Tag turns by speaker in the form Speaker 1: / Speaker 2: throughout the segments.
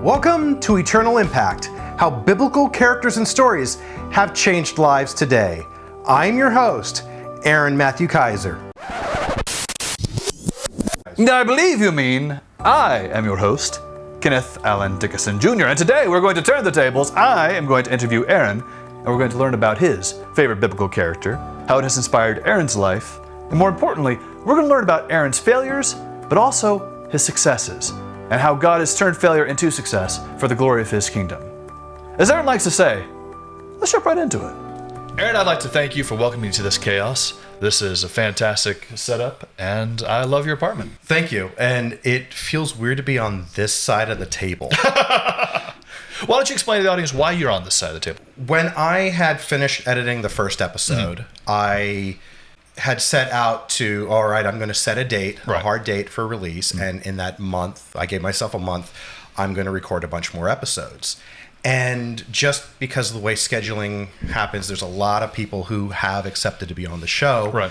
Speaker 1: Welcome to Eternal Impact, how biblical characters and stories have changed lives today. I'm your host, Aaron Matthew Kaiser.
Speaker 2: I believe you mean I am your host, Kenneth Allen Dickason Jr. And today we're going to turn the tables. I am going to interview Aaron, and we're going to learn about his favorite biblical character, how it has inspired Aaron's life, and more importantly, we're going to learn about Aaron's failures, but also his successes, and how God has turned failure into success for the glory of his kingdom. As Aaron likes to say, let's jump right into it. Aaron, I'd like to thank you for welcoming me to this chaos. This is a fantastic setup, and I love your apartment.
Speaker 1: Thank you. And it feels weird to be on this side of the table.
Speaker 2: Why don't you explain to the audience why you're on this side of the table?
Speaker 1: When I had finished editing the first episode, I had set out to, all right, I'm going to set a date, a hard date for release. And in that month, I gave myself a month, I'm going to record a bunch more episodes. And just because of the way scheduling happens, there's a lot of people who have accepted to be on the show,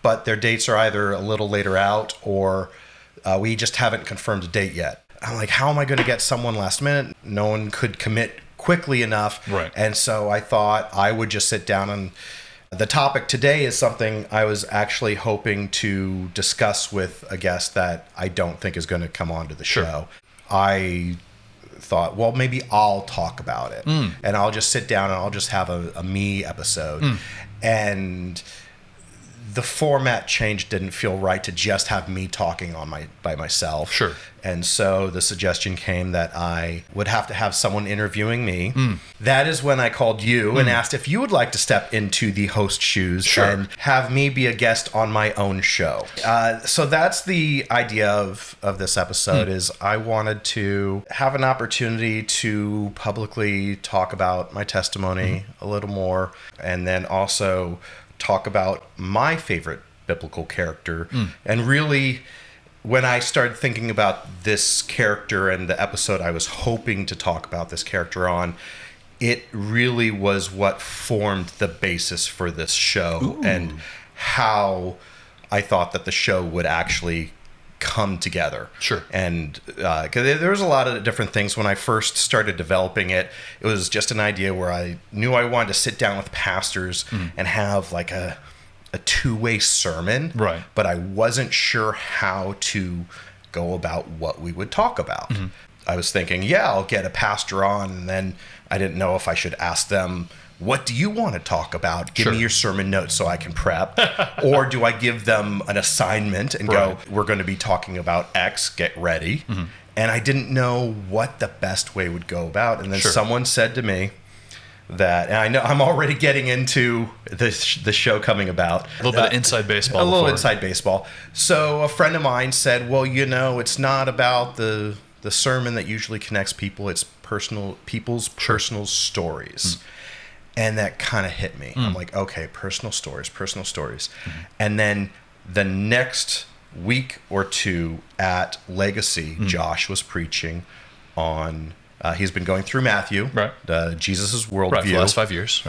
Speaker 1: but their dates are either a little later out or we just haven't confirmed a date yet. I'm like, how am I going to get someone last minute? No one could commit quickly enough. And so I thought I would just sit down, and the topic today is something I was actually hoping to discuss with a guest that I don't think is going to come onto the show. I thought, well, maybe I'll talk about it, and I'll just sit down and I'll just have a me episode. And the format change didn't feel right to just have me talking by myself. And so the suggestion came that I would have to have someone interviewing me. That is when I called you and asked if you would like to step into the host shoes and have me be a guest on my own show. So that's the idea of this episode. Is I wanted to have an opportunity to publicly talk about my testimony a little more, and then also talk about my favorite biblical character. And really, when I started thinking about this character and the episode I was hoping to talk about this character on, it really was what formed the basis for this show and how I thought that the show would actually come together. And because there was a lot of different things when I first started developing it. It was just an idea where I knew I wanted to sit down with pastors and have like a two-way sermon, but I wasn't sure how to go about what we would talk about. I was thinking, I'll get a pastor on, and then I didn't know if I should ask them, what do you want to talk about? Give me your sermon notes so I can prep. Or do I give them an assignment and go, we're going to be talking about X, get ready. And I didn't know what the best way would go about. And then someone said to me that, and I know I'm already getting into the show coming about.
Speaker 2: A little bit of inside baseball.
Speaker 1: A little inside baseball. So a friend of mine said, well, it's not about the sermon that usually connects people. It's people's personal stories. And that kind of hit me. I'm like, okay, personal stories. And then the next week or two at Legacy, Josh was preaching on, he's been going through Matthew, Jesus' worldview.
Speaker 2: For the last 5 years,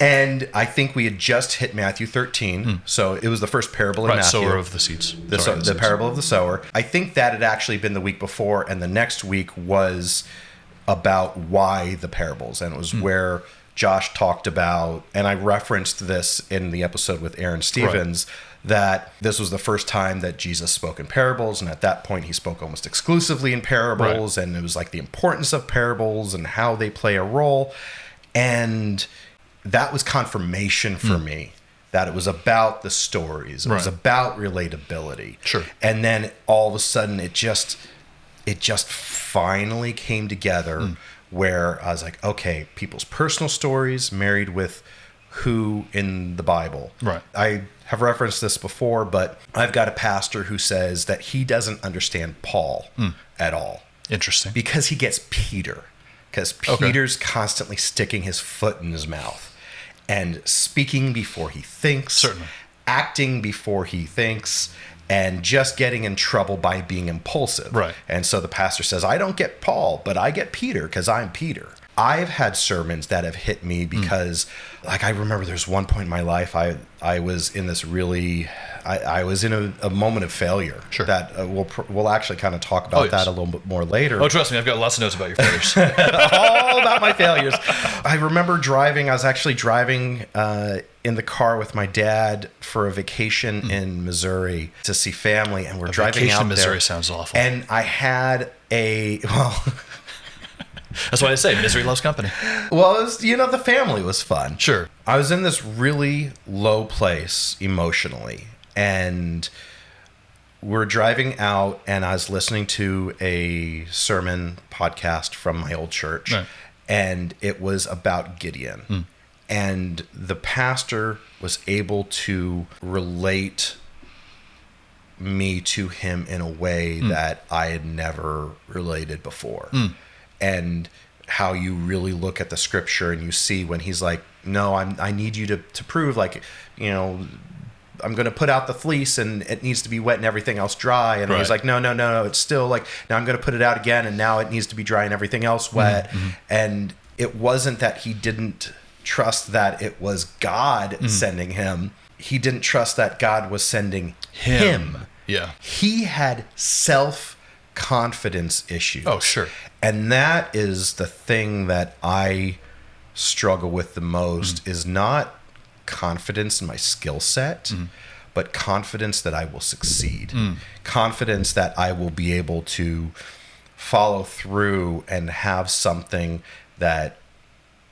Speaker 1: And I think we had just hit Matthew 13. So it was the first parable in Matthew.
Speaker 2: Sower of the seeds.
Speaker 1: The parable of the sower. I think that had actually been the week before, and the next week was about why the parables, and it was where Josh talked about, and I referenced this in the episode with Aaron Stevens, that this was the first time that Jesus spoke in parables, and at that point he spoke almost exclusively in parables, and it was like the importance of parables and how they play a role. And that was confirmation for me that it was about the stories, it was about relatability. And then all of a sudden it just finally came together where I was like, okay, people's personal stories married with who in the Bible. I have referenced this before, but I've got a pastor who says that he doesn't understand Paul at all.
Speaker 2: Interesting.
Speaker 1: Because he gets Peter. Because Peter's constantly sticking his foot in his mouth and speaking before he thinks, acting before he thinks, and just getting in trouble by being impulsive. And so the pastor says, I don't get Paul, but I get Peter because I'm Peter. I've had sermons that have hit me because, like, I remember there's one point in my life I was in this really, I was in a moment of failure.
Speaker 2: Sure.
Speaker 1: That we'll actually kind of talk about that a little bit more later.
Speaker 2: Oh, trust me, I've got lots of notes about your failures.
Speaker 1: All about my failures. I remember I was actually driving in the car with my dad for a vacation in Missouri to see family, and we're driving
Speaker 2: vacation
Speaker 1: out
Speaker 2: in Missouri
Speaker 1: there.
Speaker 2: sounds awful.
Speaker 1: And I had
Speaker 2: That's why I say misery loves company.
Speaker 1: Well, it was, the family was fun.
Speaker 2: Sure.
Speaker 1: I was in this really low place emotionally, and we're driving out, and I was listening to a sermon podcast from my old church,
Speaker 2: right.
Speaker 1: and it was about Gideon. And the pastor was able to relate me to him in a way that I had never related before. And how you really look at the scripture and you see when he's like, no, I need you to prove, like, I'm going to put out the fleece and it needs to be wet and everything else dry. And he's like, no, it's still like, now I'm going to put it out again and now it needs to be dry and everything else wet. And it wasn't that he didn't trust that it was God sending him. He didn't trust that God was sending him.
Speaker 2: Yeah.
Speaker 1: He had self-confidence issues.
Speaker 2: Oh, sure.
Speaker 1: And that is the thing that I struggle with the most, is not confidence in my skill set, but confidence that I will succeed. Confidence that I will be able to follow through and have something that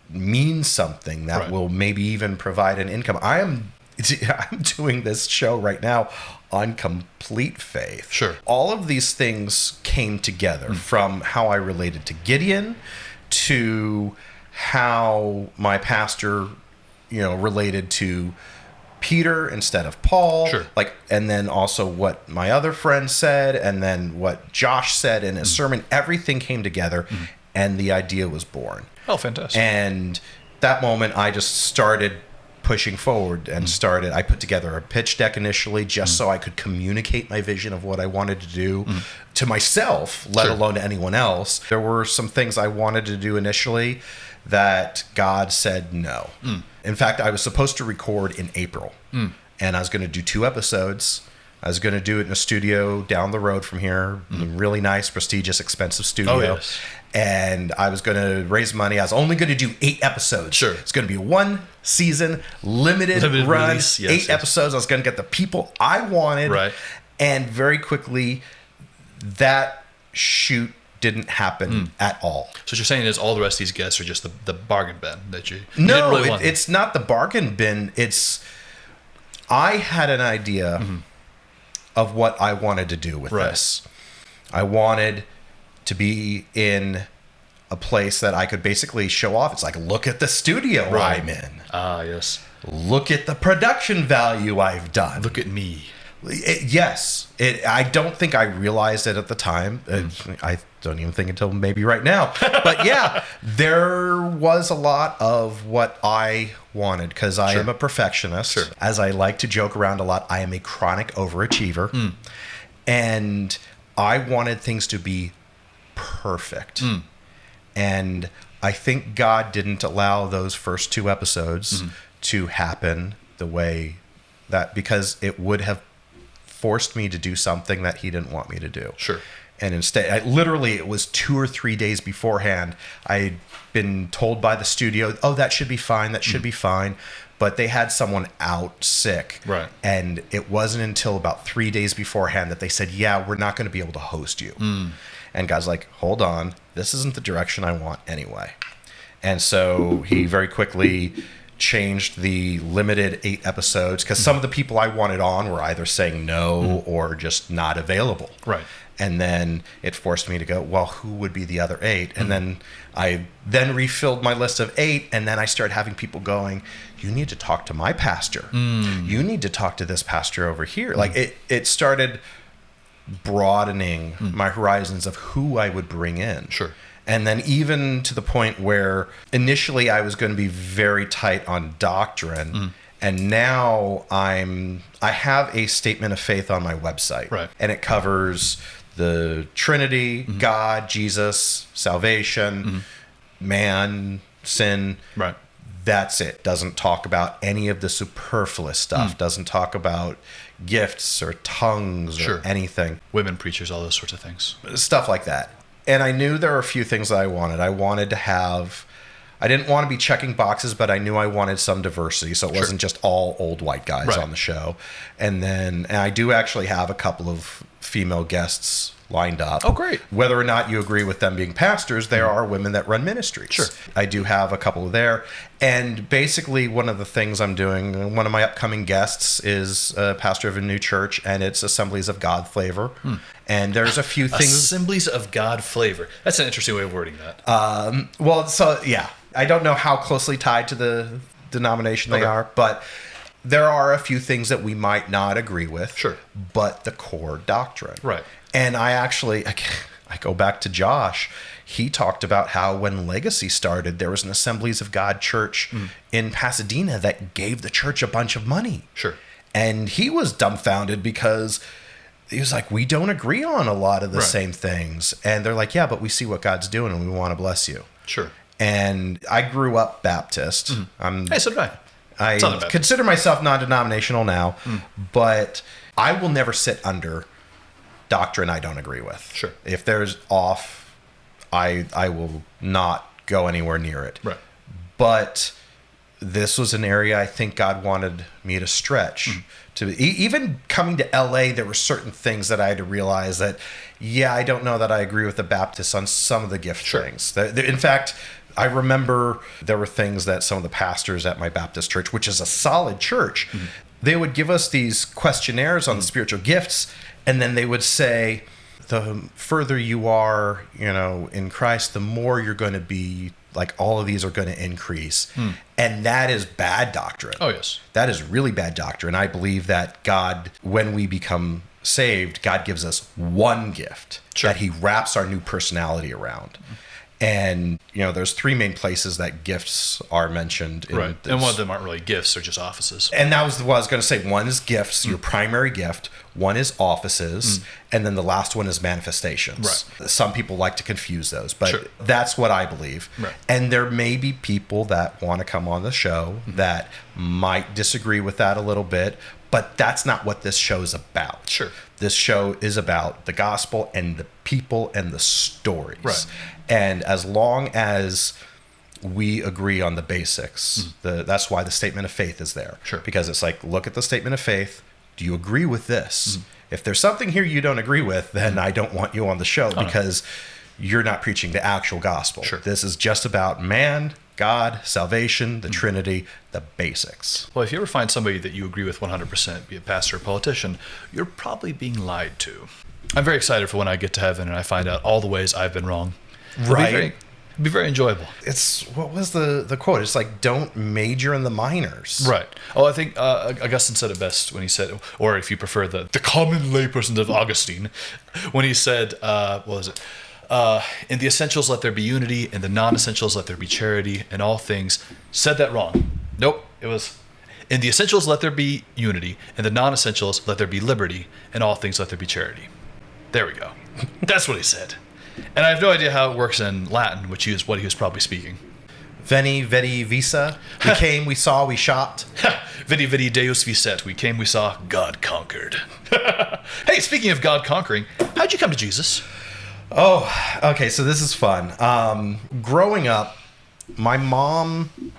Speaker 1: means something that will maybe even provide an income. I'm doing this show right now on complete faith.
Speaker 2: Sure.
Speaker 1: All of these things came together from how I related to Gideon to how my pastor, related to Peter instead of Paul.
Speaker 2: Sure.
Speaker 1: And then also what my other friend said, and then what Josh said in his sermon. Everything came together, and the idea was born.
Speaker 2: Oh, fantastic.
Speaker 1: And that moment, I just started pushing forward and I put together a pitch deck initially just so I could communicate my vision of what I wanted to do to myself, let alone to anyone else. There were some things I wanted to do initially that God said no. In fact, I was supposed to record in April, and I was going to do 2 episodes. I was going to do it in a studio down the road from here, a really nice, prestigious, expensive studio.
Speaker 2: Oh, yes.
Speaker 1: And I was going to raise money. I was only going to do 8 episodes.
Speaker 2: Sure.
Speaker 1: It's going to be 1 season, limited run,
Speaker 2: release.
Speaker 1: 8 episodes. I was going to get the people I wanted.
Speaker 2: Right.
Speaker 1: And very quickly, that shoot didn't happen at all.
Speaker 2: So what you're saying is all the rest of these guests are just the bargain bin that you
Speaker 1: No,
Speaker 2: didn't really want.
Speaker 1: It's not the bargain bin. I had an idea of what I wanted to do with this. I wanted to be in a place that I could basically show off. It's like, look at the studio I'm in.
Speaker 2: Ah, yes.
Speaker 1: Look at the production value I've done.
Speaker 2: Look at me.
Speaker 1: I don't think I realized it at the time. I don't even think until maybe right now. But yeah, there was a lot of what I wanted because I am a perfectionist. Sure. As I like to joke around a lot, I am a chronic overachiever. And I wanted things to be perfect. And I think God didn't allow those first 2 episodes to happen the way that, because it would have forced me to do something that he didn't want me to do.
Speaker 2: Sure.
Speaker 1: And instead, literally, it was 2 or 3 days beforehand. I'd been told by the studio, oh, that should be fine. That should be fine. But they had someone out sick.
Speaker 2: Right.
Speaker 1: And it wasn't until about 3 days beforehand that they said, yeah, we're not going to be able to host you. And God's like, hold on. This isn't the direction I want anyway. And so he very quickly changed the limited 8 episodes because some of the people I wanted on were either saying no or just not available.
Speaker 2: Right.
Speaker 1: And then it forced me to go, well, who would be the other 8? And then I refilled my list of 8, and then I started having people going, you need to talk to my pastor. You need to talk to this pastor over here. Like it started broadening my horizons of who I would bring in.
Speaker 2: Sure.
Speaker 1: And then even to the point where initially I was going to be very tight on doctrine. And now I have a statement of faith on my website.
Speaker 2: Right.
Speaker 1: And it covers the Trinity, God, Jesus, salvation, man, sin.
Speaker 2: Right.
Speaker 1: That's it. Doesn't talk about any of the superfluous stuff. Doesn't talk about gifts or tongues or anything.
Speaker 2: Women preachers, all those sorts of things.
Speaker 1: Stuff like that. And I knew there were a few things that I wanted. I didn't want to be checking boxes, but I knew I wanted some diversity. So it wasn't just all old white guys on the show. And I do actually have a couple of female guests lined up.
Speaker 2: Oh, great.
Speaker 1: Whether or not you agree with them being pastors, there are women that run ministries.
Speaker 2: Sure.
Speaker 1: I do have a couple there. And basically one of the things I'm doing, one of my upcoming guests is a pastor of a new church, and it's Assemblies of God flavor. And there's a few things.
Speaker 2: Assemblies of God flavor. That's an interesting way of wording that.
Speaker 1: I don't know how closely tied to the denomination they are, but there are a few things that we might not agree with.
Speaker 2: Sure.
Speaker 1: But the core doctrine.
Speaker 2: Right.
Speaker 1: And I go back to Josh. He talked about how when Legacy started, there was an Assemblies of God church in Pasadena that gave the church a bunch of money.
Speaker 2: Sure.
Speaker 1: And he was dumbfounded because he was like, we don't agree on a lot of the same things. And they're like, yeah, but we see what God's doing and we want to bless you.
Speaker 2: Sure.
Speaker 1: And I grew up Baptist.
Speaker 2: Hey, so did I.
Speaker 1: I consider myself non-denominational now, but I will never sit under doctrine I don't agree with.
Speaker 2: Sure.
Speaker 1: If there's off, I will not go anywhere near it.
Speaker 2: Right.
Speaker 1: But this was an area I think God wanted me to stretch. Even coming to LA, there were certain things that I had to realize that, I don't know that I agree with the Baptists on some of the gift things. In fact, I remember there were things that some of the pastors at my Baptist church, which is a solid church, they would give us these questionnaires on the spiritual gifts, and then they would say, the further you are, in Christ, the more you're going to be, like all of these are going to increase. And that is bad doctrine.
Speaker 2: Oh, yes.
Speaker 1: That is really bad doctrine. I believe that God, when we become saved, God gives us one gift that he wraps our new personality around. And, there's three main places that gifts are mentioned.
Speaker 2: Right. And one of them aren't really gifts, they're just offices.
Speaker 1: And that was what I was going to say. One is gifts, your primary gift. One is offices. And then the last one is manifestations. Right. Some people like to confuse those, but that's what I believe.
Speaker 2: Right.
Speaker 1: And there may be people that want to come on the show that might disagree with that a little bit, but that's not what this show is about.
Speaker 2: Sure.
Speaker 1: This show is about the gospel and the people and the stories.
Speaker 2: Right.
Speaker 1: And as long as we agree on the basics, that's why the statement of faith is there.
Speaker 2: Sure.
Speaker 1: Because it's like, look at the statement of faith. Do you agree with this? If there's something here you don't agree with, then I don't want you on the show because you're not preaching the actual gospel.
Speaker 2: Sure.
Speaker 1: This is just about man, God, salvation, the Trinity, the basics.
Speaker 2: Well, if you ever find somebody that you agree with 100%, be a pastor or politician, you're probably being lied to. I'm very excited for when I get to heaven and I find out all the ways I've been wrong.
Speaker 1: Right.
Speaker 2: It'd be very enjoyable.
Speaker 1: What was the quote? It's like, don't major in the minors.
Speaker 2: Right. Oh, I think Augustine said it best when he said, or if you prefer the common layperson of Augustine, when he said, what was it? In the essentials, let there be unity. In the non-essentials, let there be charity. In all things, said that wrong. Nope. It was, in the essentials, let there be unity. In the non-essentials, let there be liberty. In all things, let there be charity. There we go. That's what he said. And I have no idea how it works in Latin, which is what he was probably speaking.
Speaker 1: Veni, vidi, visa. We came, we saw, we shopped.
Speaker 2: Vidi, vidi, Deus vicet. We came, we saw, God conquered. Hey, speaking of God conquering, how'd you come to Jesus?
Speaker 1: Oh, okay, so this is fun. Growing up, my mom,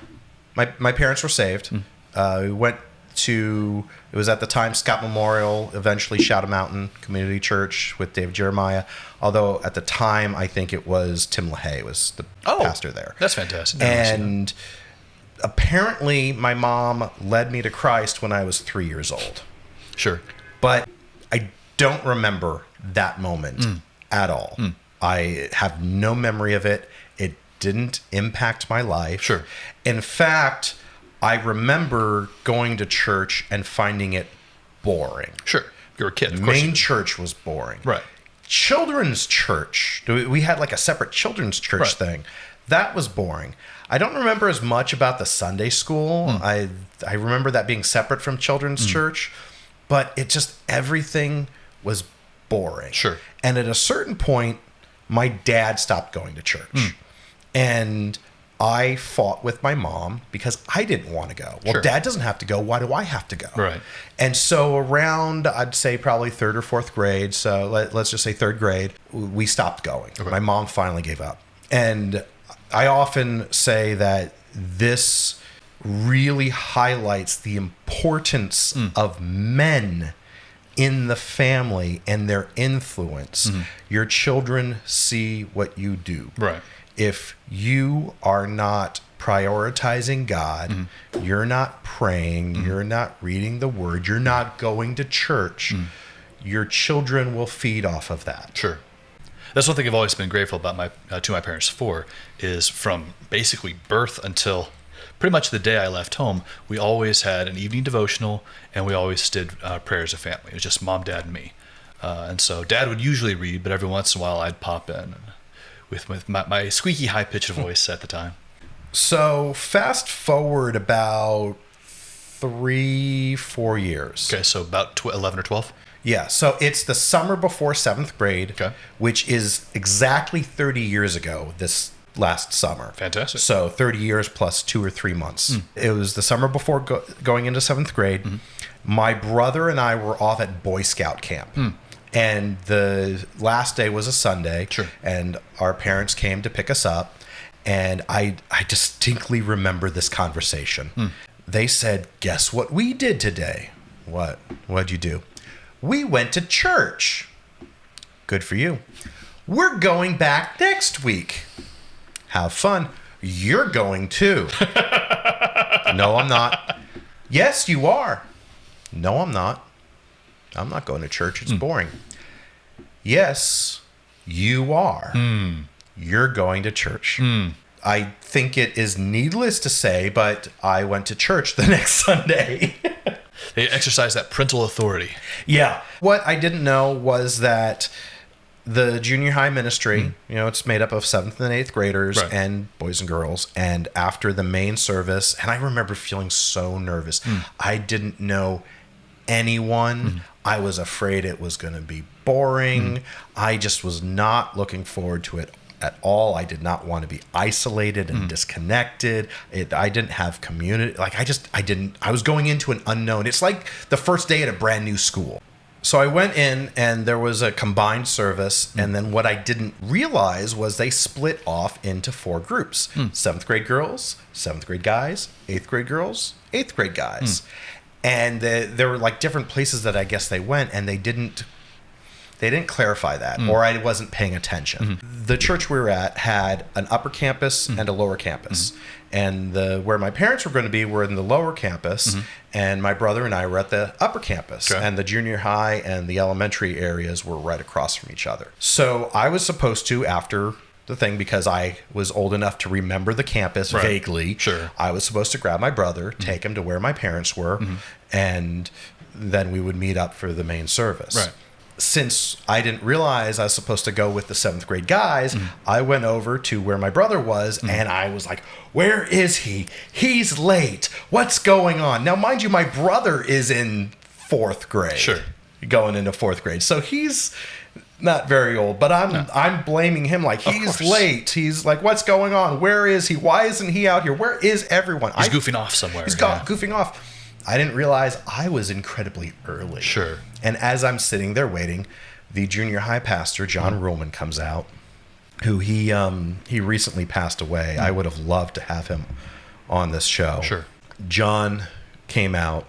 Speaker 1: my parents were saved. We went to, it was at the time Scott Memorial, eventually Shadow Mountain Community Church with David Jeremiah. Although at the time, I think it was Tim LaHaye was the pastor there.
Speaker 2: That's fantastic.
Speaker 1: And apparently my mom led me to Christ when I was 3 years old.
Speaker 2: Sure.
Speaker 1: But I don't remember that moment at all. I have no memory of it. It didn't impact my life.
Speaker 2: Sure.
Speaker 1: In fact, I remember going to church and finding it boring.
Speaker 2: Sure. You're a kid. Of
Speaker 1: course. Main church was boring.
Speaker 2: Right.
Speaker 1: Children's church. We had like a separate children's church thing. That was boring. I don't remember as much about the Sunday school. I remember that being separate from children's church, but it just, everything was boring.
Speaker 2: Sure.
Speaker 1: And at a certain point, my dad stopped going to church. And I fought with my mom because I didn't want to go. Well,
Speaker 2: Sure.
Speaker 1: Dad doesn't have to go. Why do I have to go?
Speaker 2: Right.
Speaker 1: And so around, I'd say probably third or fourth grade, so let's just say third grade, we stopped going.
Speaker 2: Okay.
Speaker 1: My mom finally gave up. And I often say that this really highlights the importance of men in the family and their influence. Your children see what you do.
Speaker 2: Right.
Speaker 1: If you are not prioritizing God, you're not praying, you're not reading the word, you're not going to church, your children will feed off of that.
Speaker 2: Sure. That's one thing I've always been grateful about to my parents for, is from basically birth until pretty much the day I left home, we always had an evening devotional, and we always did prayers of family. It was just mom, dad, and me. And so Dad would usually read, but every once in a while I'd pop in with my squeaky high-pitched voice at the time.
Speaker 1: So fast forward about 3-4 years.
Speaker 2: Okay, so about 11 or 12?
Speaker 1: Yeah, so it's the summer before 7th grade, which is exactly 30 years ago this last summer.
Speaker 2: Fantastic.
Speaker 1: So 30 years plus 2 or 3 months. It was the summer before going into 7th grade. My brother and I were off at Boy Scout camp. And the last day was a Sunday.
Speaker 2: Sure.
Speaker 1: And our parents came to pick us up. And I distinctly remember this conversation. They said, "Guess what we did today?" "What? What'd you do?" "We went to church." "Good for you." "We're going back next week." "Have fun." "You're going too." "No, I'm not." "Yes, you are." "No, I'm not. I'm not going to church. It's boring." "Yes, you are. You're going to church." I think it is needless to say, but I went to church the next Sunday.
Speaker 2: They exercise that parental authority.
Speaker 1: Yeah. What I didn't know was that the junior high ministry, it's made up of 7th and 8th graders and boys and girls. And after the main service, and I remember feeling so nervous. I didn't know anyone. I was afraid it was going to be boring. I just was not looking forward to it at all. I did not want to be isolated and disconnected. I didn't have community. I was going into an unknown. It's like the first day at a brand new school. So I went in and there was a combined service. And then what I didn't realize was they split off into 4 groups. 7th grade girls, 7th grade guys, 8th grade girls, 8th grade guys. And there were like different places that I guess they went, and they didn't clarify that, or I wasn't paying attention. The church we were at had an upper campus and a lower campus. And where my parents were going to be were in the lower campus, and my brother and I were at the upper campus.
Speaker 2: Okay.
Speaker 1: And the junior high and the elementary areas were right across from each other. So I was supposed to, after the thing, because I was old enough to remember the campus vaguely, I was supposed to grab my brother, take him to where my parents were, and then we would meet up for the main service.
Speaker 2: Right.
Speaker 1: Since I didn't realize I was supposed to go with the 7th grade guys, I went over to where my brother was, and I was like, "Where is he? He's late. What's going on?" Now, mind you, my brother is in 4th grade.
Speaker 2: Sure.
Speaker 1: Going into 4th grade. So he's not very old, but I'm blaming him, like, he's late. He's like, "What's going on? Where is he? Why isn't he out here? Where is everyone?"
Speaker 2: He's goofing off somewhere.
Speaker 1: He's goofing off. I didn't realize I was incredibly early.
Speaker 2: Sure.
Speaker 1: And as I'm sitting there waiting, the junior high pastor, John Ruhlman, comes out, who he recently passed away. I would have loved to have him on this show.
Speaker 2: Sure.
Speaker 1: John came out,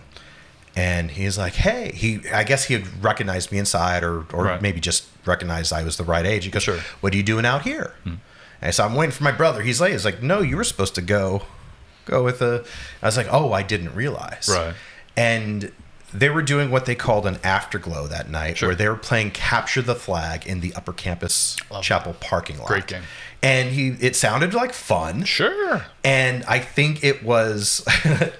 Speaker 1: and he's like, "Hey," I guess he had recognized me inside, or maybe just recognized I was the right age. He goes, "What are you doing out here?" And so I'm waiting for my brother. He's late. He's like, "No, you were supposed to go with I was like, "Oh, I didn't realize."
Speaker 2: Right.
Speaker 1: And they were doing what they called an afterglow that night, where they were playing Capture the Flag in the upper campus chapel parking lot.
Speaker 2: Great game.
Speaker 1: And it sounded like fun.
Speaker 2: Sure.
Speaker 1: And I think it was,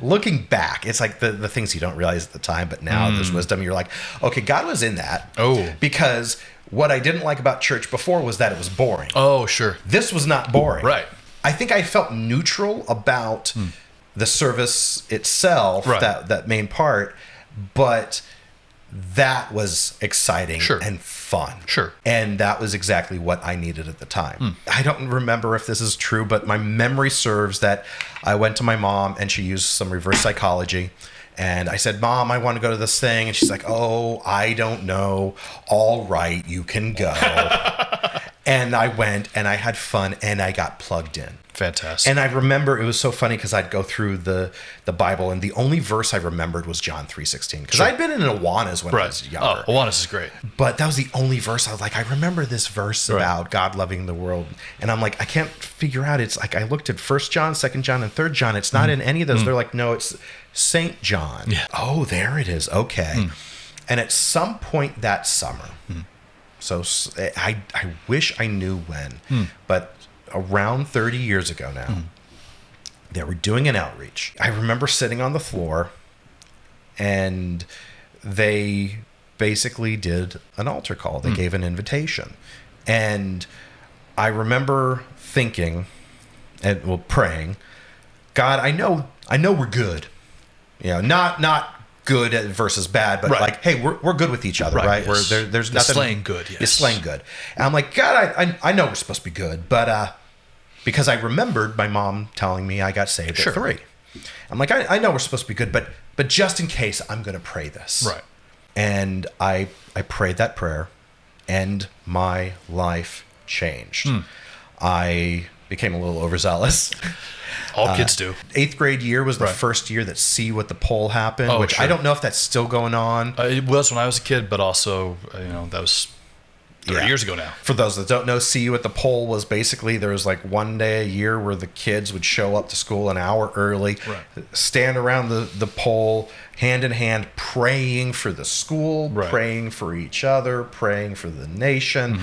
Speaker 1: looking back, it's like the things you don't realize at the time, but now there's wisdom. You're like, okay, God was in that.
Speaker 2: Oh.
Speaker 1: Because what I didn't like about church before was that it was boring.
Speaker 2: Oh, sure.
Speaker 1: This was not boring.
Speaker 2: Right.
Speaker 1: I think I felt neutral about the service itself, that main part, but that was exciting and fun.
Speaker 2: Sure.
Speaker 1: And that was exactly what I needed at the time. I don't remember if this is true, but my memory serves that I went to my mom and she used some reverse psychology. And I said, Mom, I want to go to this thing. And she's like, oh, I don't know. All right, you can go. And I went and I had fun and I got plugged in.
Speaker 2: Fantastic.
Speaker 1: And I remember it was so funny because I'd go through the Bible and the only verse I remembered was John 3:16. Because I'd been in Awanas when I was younger.
Speaker 2: Oh, Awanas is great.
Speaker 1: But that was the only verse I was like, I remember this verse about God loving the world. And I'm like, I can't figure out. It's like I looked at 1 John, 2 John, and 3 John. It's not in any of those. They're like, no, it's St. John.
Speaker 2: Yeah.
Speaker 1: Oh, there it is. Okay. And at some point that summer, so I wish I knew when, but around 30 years ago now, they were doing an outreach. I remember sitting on the floor and they basically did an altar call. They gave an invitation. And I remember thinking and praying, God, I know we're good. You know, not good versus bad, but like, hey, we're good with each other, right?
Speaker 2: Yes.
Speaker 1: There's nothing.
Speaker 2: Slaying good, yes.
Speaker 1: It's slaying good. And I'm like, God, I know we're supposed to be good, but because I remembered my mom telling me I got saved at 3. I'm like, I know we're supposed to be good, but just in case, I'm going to pray this.
Speaker 2: Right.
Speaker 1: And I prayed that prayer, and my life changed. I became a little overzealous.
Speaker 2: All kids do.
Speaker 1: 8th grade year was the first year that See What the Pole happened, which I don't know if that's still going on.
Speaker 2: It was when I was a kid, but also, that was 30 years ago now.
Speaker 1: For those that don't know, See You at the Pole was basically there was like one day a year where the kids would show up to school an hour early, stand around the pole, hand in hand, praying for the school, praying for each other, praying for the nation.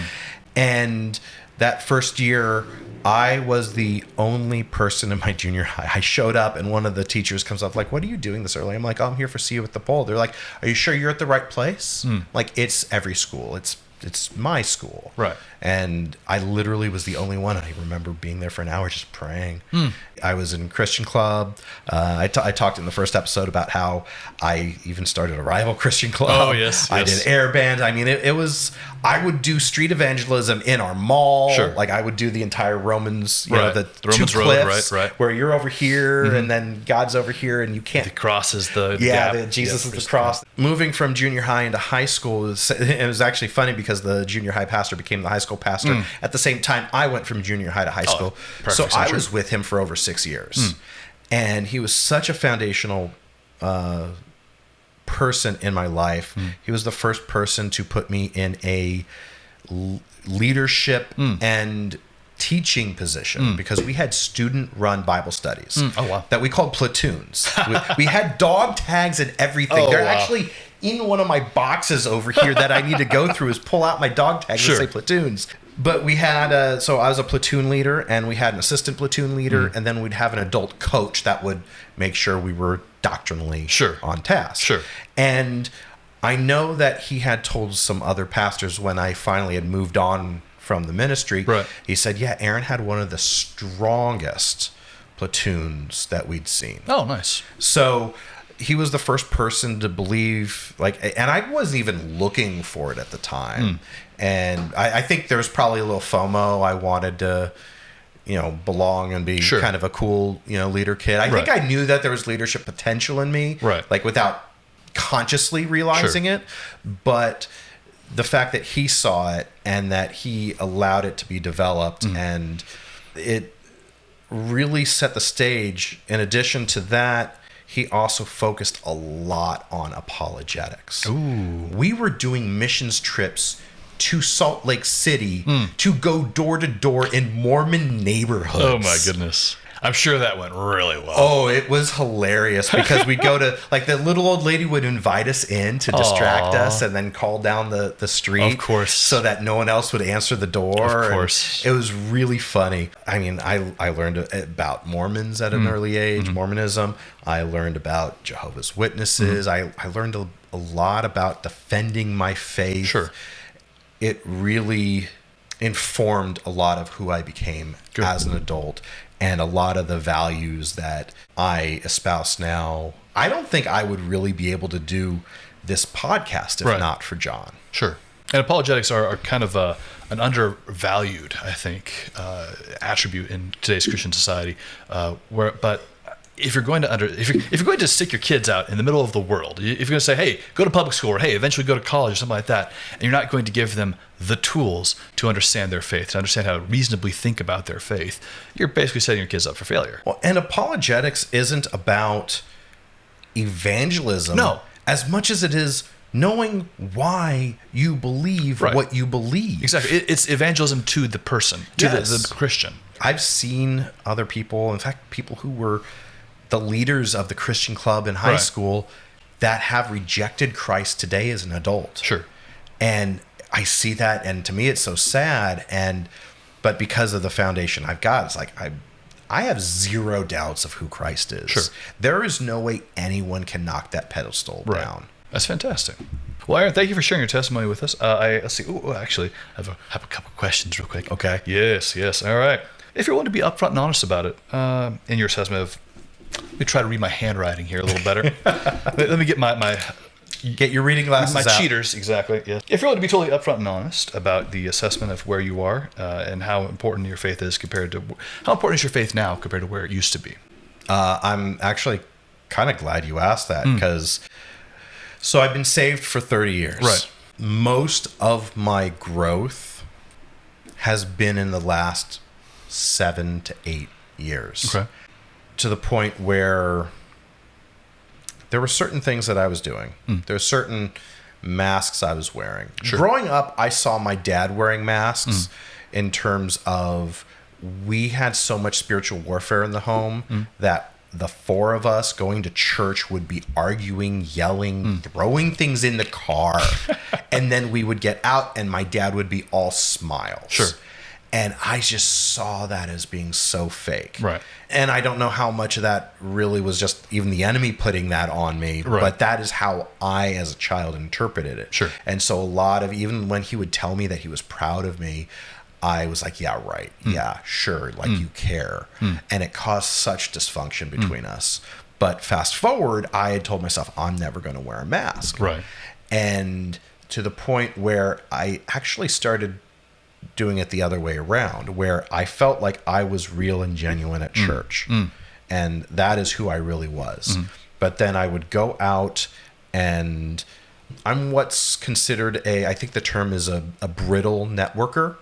Speaker 1: And that first year, I was the only person in my junior high. I showed up and one of the teachers comes up like, what are you doing this early? I'm like, oh, I'm here for See You at the Pole. They're like, are you sure you're at the right place? Like, it's every school. It's my school. Right. And I literally was the only one. I remember being there for an hour just praying. I was in Christian club. I talked in the first episode about how I even started a rival Christian club.
Speaker 2: Oh, yes.
Speaker 1: I did air band. I mean, it was, I would do street evangelism in our mall. Sure. Like I would do the entire Romans, you know, the Romans two cliffs road, where you're over here and then God's over here and you can't.
Speaker 2: The cross is the
Speaker 1: gap. Jesus is the cross. Moving from junior high into high school, it was actually funny because the junior high pastor became the high school pastor at the same time I went from junior high to high school. So I was with him for over 6 years. And he was such a foundational person in my life. He was the first person to put me in a leadership and teaching position because we had student-run Bible studies that we called platoons. We had dog tags and everything. They're actually in one of my boxes over here that I need to go through is pull out my dog tags and say platoons. But we had, so I was a platoon leader and we had an assistant platoon leader and then we'd have an adult coach that would make sure we were doctrinally on task. And I know that he had told some other pastors when I finally had moved on from the ministry, he said, yeah, Aaron had one of the strongest platoons that we'd seen.
Speaker 2: Oh, nice.
Speaker 1: So he was the first person to believe, like, and I wasn't even looking for it at the time. And I think there was probably a little FOMO. I wanted to, belong and be kind of a cool, leader kid. I think I knew that there was leadership potential in me, like without consciously realizing it. But the fact that he saw it and that he allowed it to be developed and it really set the stage. In addition to that, he also focused a lot on apologetics. We were doing missions trips to Salt Lake City to go door to door in Mormon neighborhoods.
Speaker 2: Oh my goodness. I'm sure that went really well.
Speaker 1: Oh, it was hilarious because we go to, like, the little old lady would invite us in to distract us and then call down the street.
Speaker 2: Of course.
Speaker 1: So that no one else would answer the door.
Speaker 2: Of course.
Speaker 1: And it was really funny. I mean, I learned about Mormons at an early age, Mormonism. I learned about Jehovah's Witnesses. I learned a lot about defending my faith. It really informed a lot of who I became as an adult. And a lot of the values that I espouse now, I don't think I would really be able to do this podcast if not for John.
Speaker 2: Sure. And apologetics are kind of an undervalued, I think, attribute in today's Christian society. But if you're going to stick your kids out in the middle of the world, if you're going to say, hey, go to public school, or hey, eventually go to college or something like that, and you're not going to give them the tools to understand their faith, to understand how to reasonably think about their faith, you're basically setting your kids up for failure.
Speaker 1: Well, and apologetics isn't about evangelism as much as it is knowing why you believe what you believe.
Speaker 2: Exactly. It's evangelism to the person, to the Christian.
Speaker 1: I've seen other people, in fact, people who were the leaders of the Christian club in high school that have rejected Christ today as an adult.
Speaker 2: Sure.
Speaker 1: And I see that, and to me it's so sad. But because of the foundation I've got, it's like I have zero doubts of who Christ is.
Speaker 2: Sure.
Speaker 1: There is no way anyone can knock that pedestal down.
Speaker 2: That's fantastic. Well, Aaron, thank you for sharing your testimony with us. Let's see. Actually, I have a couple questions real quick.
Speaker 1: Okay.
Speaker 2: Yes. All right. If you're willing to be upfront and honest about it, in your assessment of, let me try to read my handwriting here a little better. Let me get my
Speaker 1: get your reading glasses out.
Speaker 2: My cheaters, exactly. Yes. If you're willing to be totally upfront and honest about the assessment of where you are and how important your faith is how important is your faith now compared to where it used to be?
Speaker 1: I'm actually kind of glad you asked that because so I've been saved for 30 years.
Speaker 2: Right.
Speaker 1: Most of my growth has been in the last 7 to 8 years.
Speaker 2: Okay.
Speaker 1: To the point where there were certain things that I was doing. There were certain masks I was wearing.
Speaker 2: Sure.
Speaker 1: Growing up, I saw my dad wearing masks in terms of we had so much spiritual warfare in the home that the four of us going to church would be arguing, yelling, throwing things in the car. And then we would get out and my dad would be all smiles.
Speaker 2: Sure.
Speaker 1: And I just saw that as being so fake.
Speaker 2: Right.
Speaker 1: And I don't know how much of that really was just even the enemy putting that on me.
Speaker 2: Right.
Speaker 1: But that is how I, as a child, interpreted it.
Speaker 2: Sure.
Speaker 1: And so a lot of, even when he would tell me that he was proud of me, I was like, yeah, right. Yeah, sure. Like you care. And it caused such dysfunction between us. But fast forward, I had told myself, I'm never going to wear a mask.
Speaker 2: Right.
Speaker 1: And to the point where I actually started doing it the other way around, where I felt like I was real and genuine at church. And that is who I really was. But then I would go out and I'm what's considered I think the term is a brittle networker,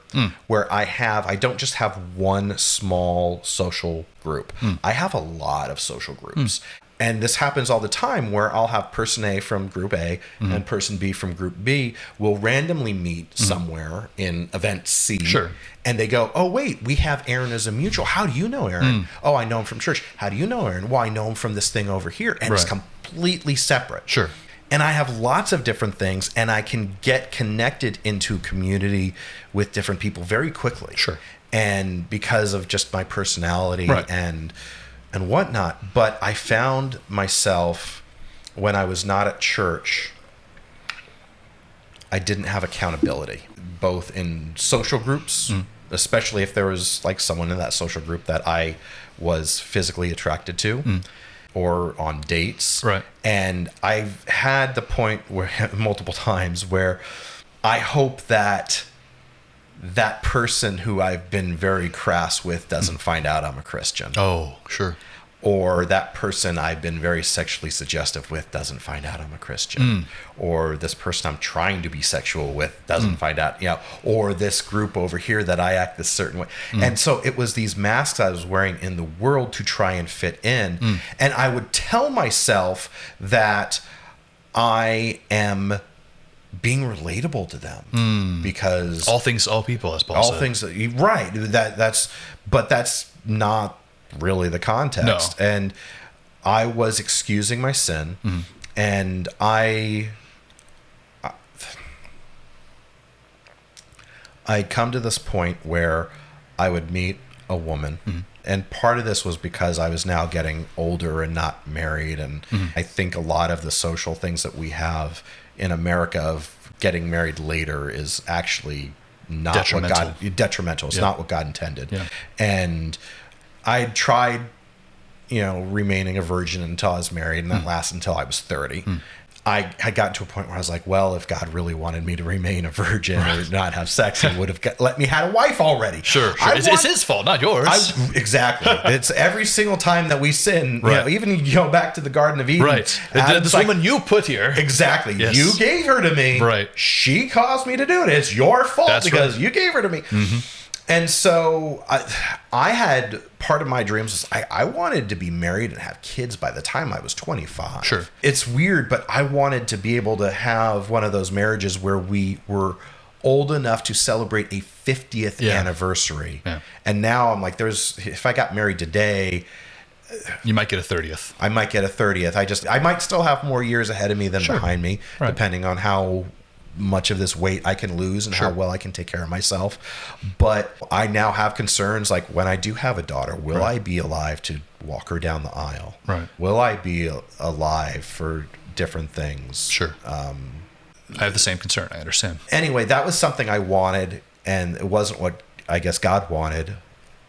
Speaker 1: where I don't just have one small social group. I have a lot of social groups. And this happens all the time where I'll have person A from group A and person B from group B will randomly meet somewhere in event C.
Speaker 2: Sure.
Speaker 1: And they go, oh, wait, we have Aaron as a mutual. How do you know Aaron? Oh, I know him from church. How do you know Aaron? Well, I know him from this thing over here. And it's completely separate.
Speaker 2: Sure.
Speaker 1: And I have lots of different things and I can get connected into community with different people very quickly.
Speaker 2: Sure.
Speaker 1: And because of just my personality and whatnot. But I found myself when I was not at church, I didn't have accountability, both in social groups, especially if there was like someone in that social group that I was physically attracted to, or on dates.
Speaker 2: Right.
Speaker 1: And I've had the point where multiple times where I hope that that person who I've been very crass with doesn't find out I'm a Christian.
Speaker 2: Oh, sure.
Speaker 1: Or that person I've been very sexually suggestive with doesn't find out I'm a Christian. Or this person I'm trying to be sexual with doesn't find out, or this group over here that I act this certain way. And so it was these masks I was wearing in the world to try and fit in. And I would tell myself that I am being relatable to them because
Speaker 2: all things, all people, as Paul said.
Speaker 1: All things, right. But that's not really the context.
Speaker 2: No.
Speaker 1: And I was excusing my sin, and I'd come to this point where I would meet a woman, and part of this was because I was now getting older and not married, and I think a lot of the social things that we have in America of getting married later is actually not detrimental. It's not what God intended.
Speaker 2: Yeah.
Speaker 1: And I tried, remaining a virgin until I was married, and that lasted until I was 30. I had gotten to a point where I was like, well, if God really wanted me to remain a virgin or not have sex, he would have let me had a wife already.
Speaker 2: Sure. It's his fault, not yours.
Speaker 1: Exactly. It's every single time that we sin, even back to the Garden of Eden.
Speaker 2: Right. This woman you put here.
Speaker 1: Exactly.
Speaker 2: Yes.
Speaker 1: You gave her to me.
Speaker 2: Right.
Speaker 1: She caused me to do it. It's your fault because you gave her to me.
Speaker 2: Mm-hmm.
Speaker 1: And so I had part of my dreams was I wanted to be married and have kids by the time I was 25.
Speaker 2: Sure.
Speaker 1: It's weird, but I wanted to be able to have one of those marriages where we were old enough to celebrate a 50th anniversary. Yeah. And now I'm like, if I got married today,
Speaker 2: you might get a 30th.
Speaker 1: I might get a 30th. I might still have more years ahead of me than behind me, depending on how much of this weight I can lose and how well I can take care of myself. But I now have concerns like when I do have a daughter, will I be alive to walk her down the aisle?
Speaker 2: Right.
Speaker 1: Will I be alive for different things?
Speaker 2: Sure. I have the same concern. I understand.
Speaker 1: Anyway, that was something I wanted, and it wasn't what I guess God wanted.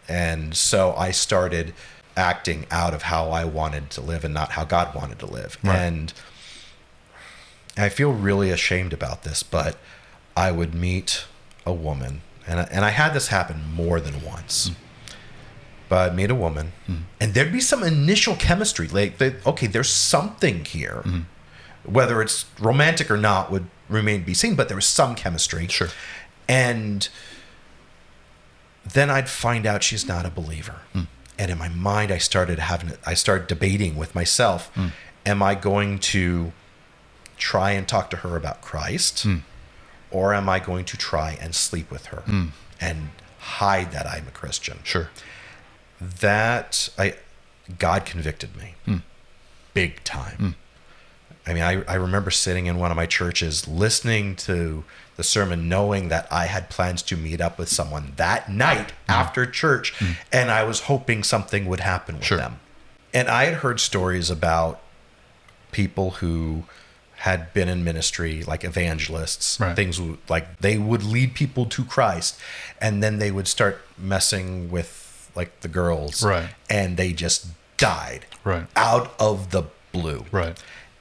Speaker 1: And so I started acting out of how I wanted to live and not how God wanted to live.
Speaker 2: Right.
Speaker 1: And I feel really ashamed about this, but I would meet a woman, and I had this happen more than once. But I'd meet a woman, and there'd be some initial chemistry. Like, okay, there's something here. Whether it's romantic or not would remain to be seen, but there was some chemistry.
Speaker 2: Sure.
Speaker 1: And then I'd find out she's not a believer. And in my mind, I started debating with myself, am I going to try and talk to her about Christ, or am I going to try and sleep with her and hide that I'm a Christian?
Speaker 2: Sure.
Speaker 1: God convicted me big time. I mean, I remember sitting in one of my churches, listening to the sermon, knowing that I had plans to meet up with someone that night after church, and I was hoping something would happen with them. And I had heard stories about people who had been in ministry, like evangelists, things like they would lead people to Christ, and then they would start messing with like the girls, and they just died out of the blue.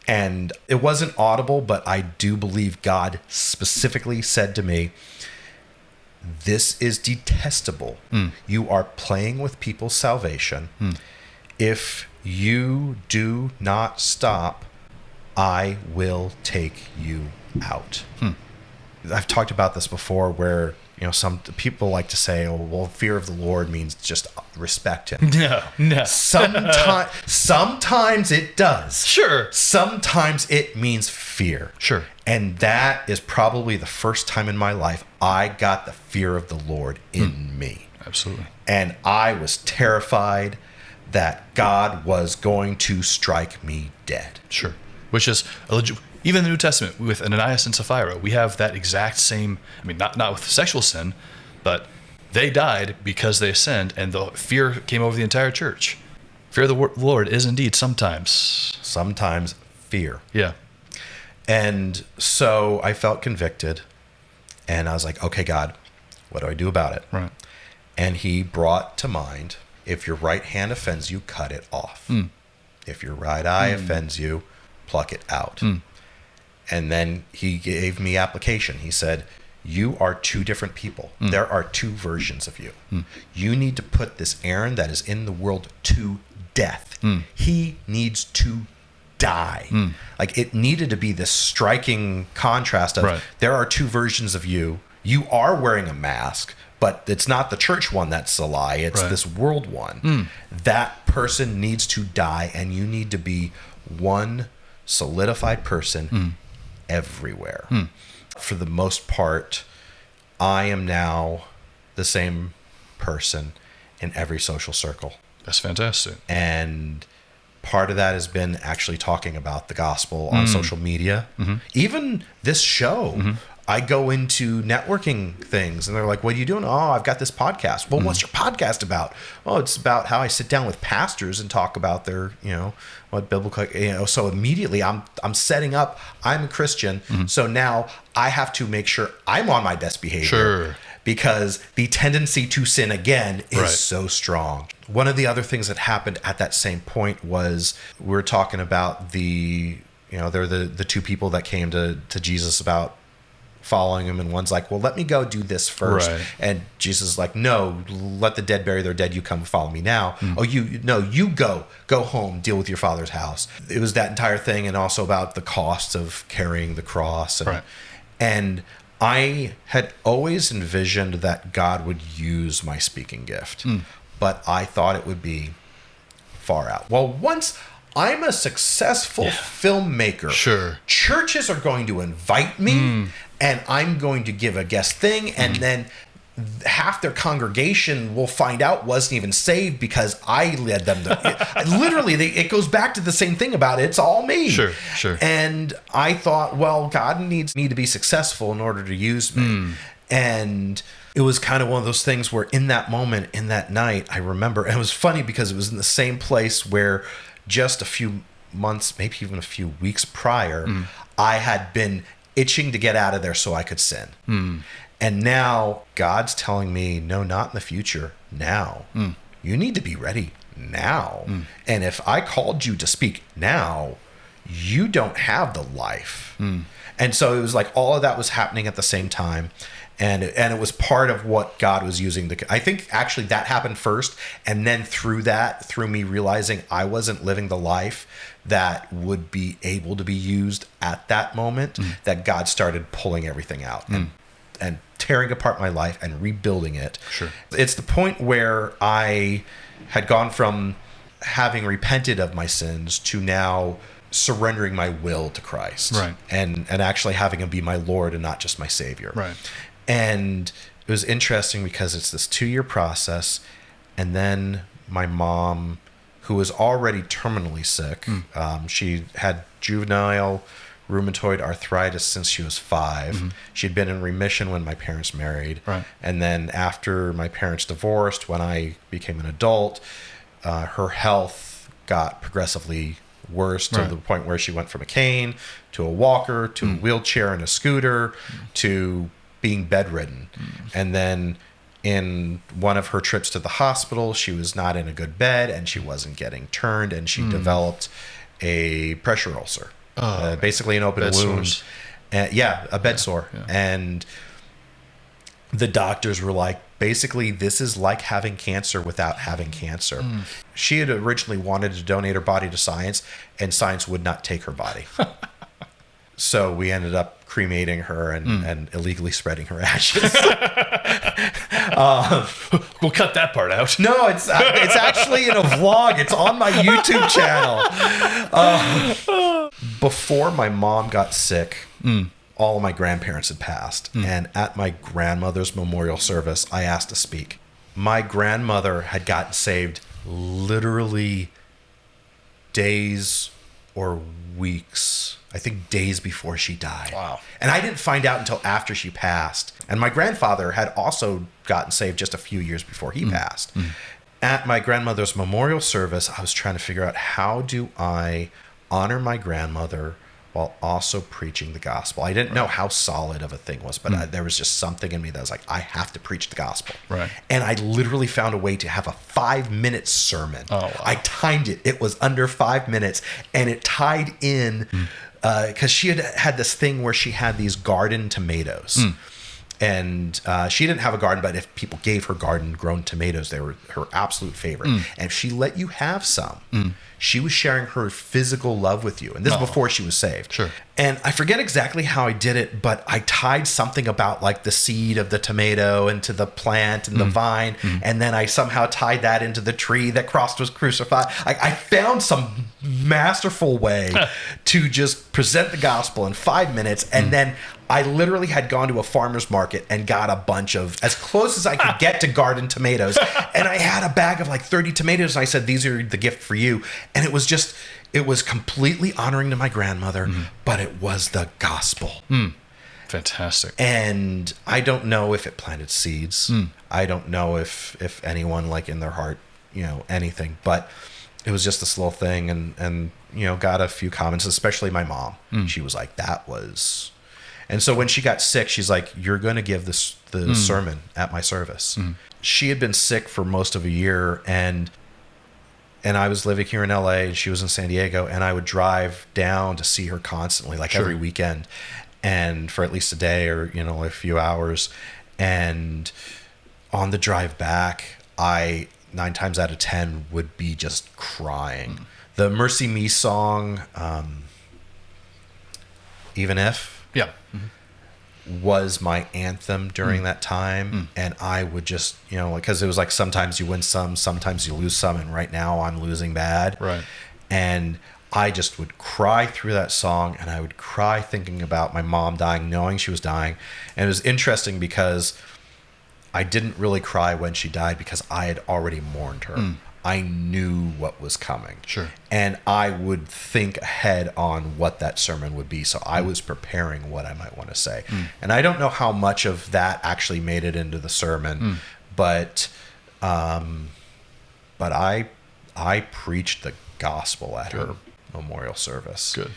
Speaker 1: And it wasn't audible, but I do believe God specifically said to me, this is detestable. You are playing with people's salvation. If you do not stop, I will take you out. I've talked about this before where, some people like to say, oh, well, fear of the Lord means just respect him.
Speaker 2: No.
Speaker 1: Sometimes it does.
Speaker 2: Sure.
Speaker 1: Sometimes it means fear.
Speaker 2: Sure.
Speaker 1: And that is probably the first time in my life I got the fear of the Lord in me.
Speaker 2: Absolutely.
Speaker 1: And I was terrified that God was going to strike me dead.
Speaker 2: Sure. Which is even in the New Testament with Ananias and Sapphira, we have that exact same. I mean, not with sexual sin, but they died because they sinned, and the fear came over the entire church. Fear of the Lord is indeed sometimes
Speaker 1: fear.
Speaker 2: Yeah.
Speaker 1: And so I felt convicted, and I was like, okay, God, what do I do about it?
Speaker 2: Right.
Speaker 1: And he brought to mind, if your right hand offends you, cut it off. If your right eye offends you, pluck it out. And then he gave me application. He said, you are two different people. There are two versions of you. You need to put this Aaron that is in the world to death. He needs to die. Like, it needed to be this striking contrast of there are two versions of you. You are wearing a mask, but it's not the church one that's a lie. It's this world one. That person needs to die, and you need to be one solidified person everywhere. For the most part, I am now the same person in every social circle.
Speaker 2: That's fantastic.
Speaker 1: And part of that has been actually talking about the gospel on social media. Even this show, I go into networking things and they're like, what are you doing? Oh, I've got this podcast. Well, what's your podcast about? Oh, it's about how I sit down with pastors and talk about their, what biblical, so immediately I'm setting up, I'm a Christian. So now I have to make sure I'm on my best behavior.
Speaker 2: Sure.
Speaker 1: Because the tendency to sin again is so strong. One of the other things that happened at that same point was we were talking about the they're the two people that came to Jesus about following him, and one's like, well, let me go do this first.
Speaker 2: Right.
Speaker 1: And Jesus is like, no, let the dead bury their dead. You come follow me now. Oh, you go home, deal with your father's house. It was that entire thing, and also about the cost of carrying the cross. And I had always envisioned that God would use my speaking gift, but I thought it would be far out. Well, once I'm a successful filmmaker,
Speaker 2: sure,
Speaker 1: churches are going to invite me, and I'm going to give a guest thing, and then half their congregation will find out wasn't even saved because I led them. Literally, it goes back to the same thing about it's all me.
Speaker 2: Sure.
Speaker 1: And I thought, well, God needs me to be successful in order to use me. And it was kind of one of those things where in that moment, in that night, I remember, and it was funny because it was in the same place where just a few months, maybe even a few weeks prior, I had been itching to get out of there so I could sin. And now God's telling me, no, not in the future, now. You need to be ready now. And if I called you to speak now, you don't have the life. And so it was like all of that was happening at the same time. And it was part of what God was using. I think actually that happened first. And then through me realizing I wasn't living the life that would be able to be used at that moment, that God started pulling everything out and tearing apart my life and rebuilding it.
Speaker 2: Sure.
Speaker 1: It's the point where I had gone from having repented of my sins to now surrendering my will to Christ.
Speaker 2: Right.
Speaker 1: And actually having him be my Lord and not just my Savior.
Speaker 2: Right.
Speaker 1: And it was interesting because it's this 2-year process. And then my mom, who was already terminally sick, she had juvenile rheumatoid arthritis since she was 5. She'd been in remission when my parents married.
Speaker 2: Right.
Speaker 1: And then after my parents divorced, when I became an adult, her health got progressively worse to the point where she went from a cane to a walker to a wheelchair and a scooter to being bedridden. And then in one of her trips to the hospital, she was not in a good bed and she wasn't getting turned, and she developed a pressure ulcer. Basically an open wound. A bed sore. Yeah. And the doctors were like, basically, this is like having cancer without having cancer. She had originally wanted to donate her body to science, and science would not take her body. So we ended up cremating her and illegally spreading her ashes.
Speaker 2: We'll cut that part out.
Speaker 1: No, it's actually in a vlog. It's on my YouTube channel. Before my mom got sick, all of my grandparents had passed. And at my grandmother's memorial service, I asked to speak. My grandmother had gotten saved literally days or weeks, I think days before she died.
Speaker 2: Wow.
Speaker 1: And I didn't find out until after she passed. And my grandfather had also gotten saved just a few years before he passed. At my grandmother's memorial service, I was trying to figure out, how do I honor my grandmother while also preaching the gospel? I didn't know how solid of a thing was, but there was just something in me that was like, I have to preach the gospel.
Speaker 2: Right.
Speaker 1: And I literally found a way to have a 5-minute sermon.
Speaker 2: Oh, wow.
Speaker 1: I timed it. It was under 5 minutes, and it tied in because she had this thing where she had these garden tomatoes. And she didn't have a garden, but if people gave her garden-grown tomatoes, they were her absolute favorite. And if she let you have some, she was sharing her physical love with you. And this is before she was saved.
Speaker 2: Sure.
Speaker 1: And I forget exactly how I did it, but I tied something about like the seed of the tomato into the plant and the vine. And then I somehow tied that into the tree that Christ was crucified. I found some masterful way to just present the gospel in 5 minutes. And then I literally had gone to a farmer's market and got a bunch of, as close as I could get to garden tomatoes. And I had a bag of like 30 tomatoes. And I said, these are the gift for you. And it was completely honoring to my grandmother, but it was the gospel.
Speaker 2: Fantastic.
Speaker 1: And I don't know if it planted seeds. I don't know if anyone like in their heart, anything, but it was just this little thing. And got a few comments, especially my mom. She was like, that was... And so when she got sick, she's like, you're going to give the sermon at my service. She had been sick for most of a year, and and I was living here in LA and she was in San Diego, and I would drive down to see her constantly, like every weekend, and for at least a day or, a few hours. And on the drive back, I 9 times out of 10 would be just crying. The Mercy Me song, Even If, was my anthem during that time. And I would just, because it was like sometimes you win some, sometimes you lose some, and right now I'm losing bad.
Speaker 2: Right.
Speaker 1: And I just would cry through that song, and I would cry thinking about my mom dying, knowing she was dying. And it was interesting because I didn't really cry when she died because I had already mourned her. I knew what was coming.
Speaker 2: Sure.
Speaker 1: And I would think ahead on what that sermon would be. So I was preparing what I might want to say. And I don't know how much of that actually made it into the sermon, but I preached the gospel at her memorial service.
Speaker 2: Good.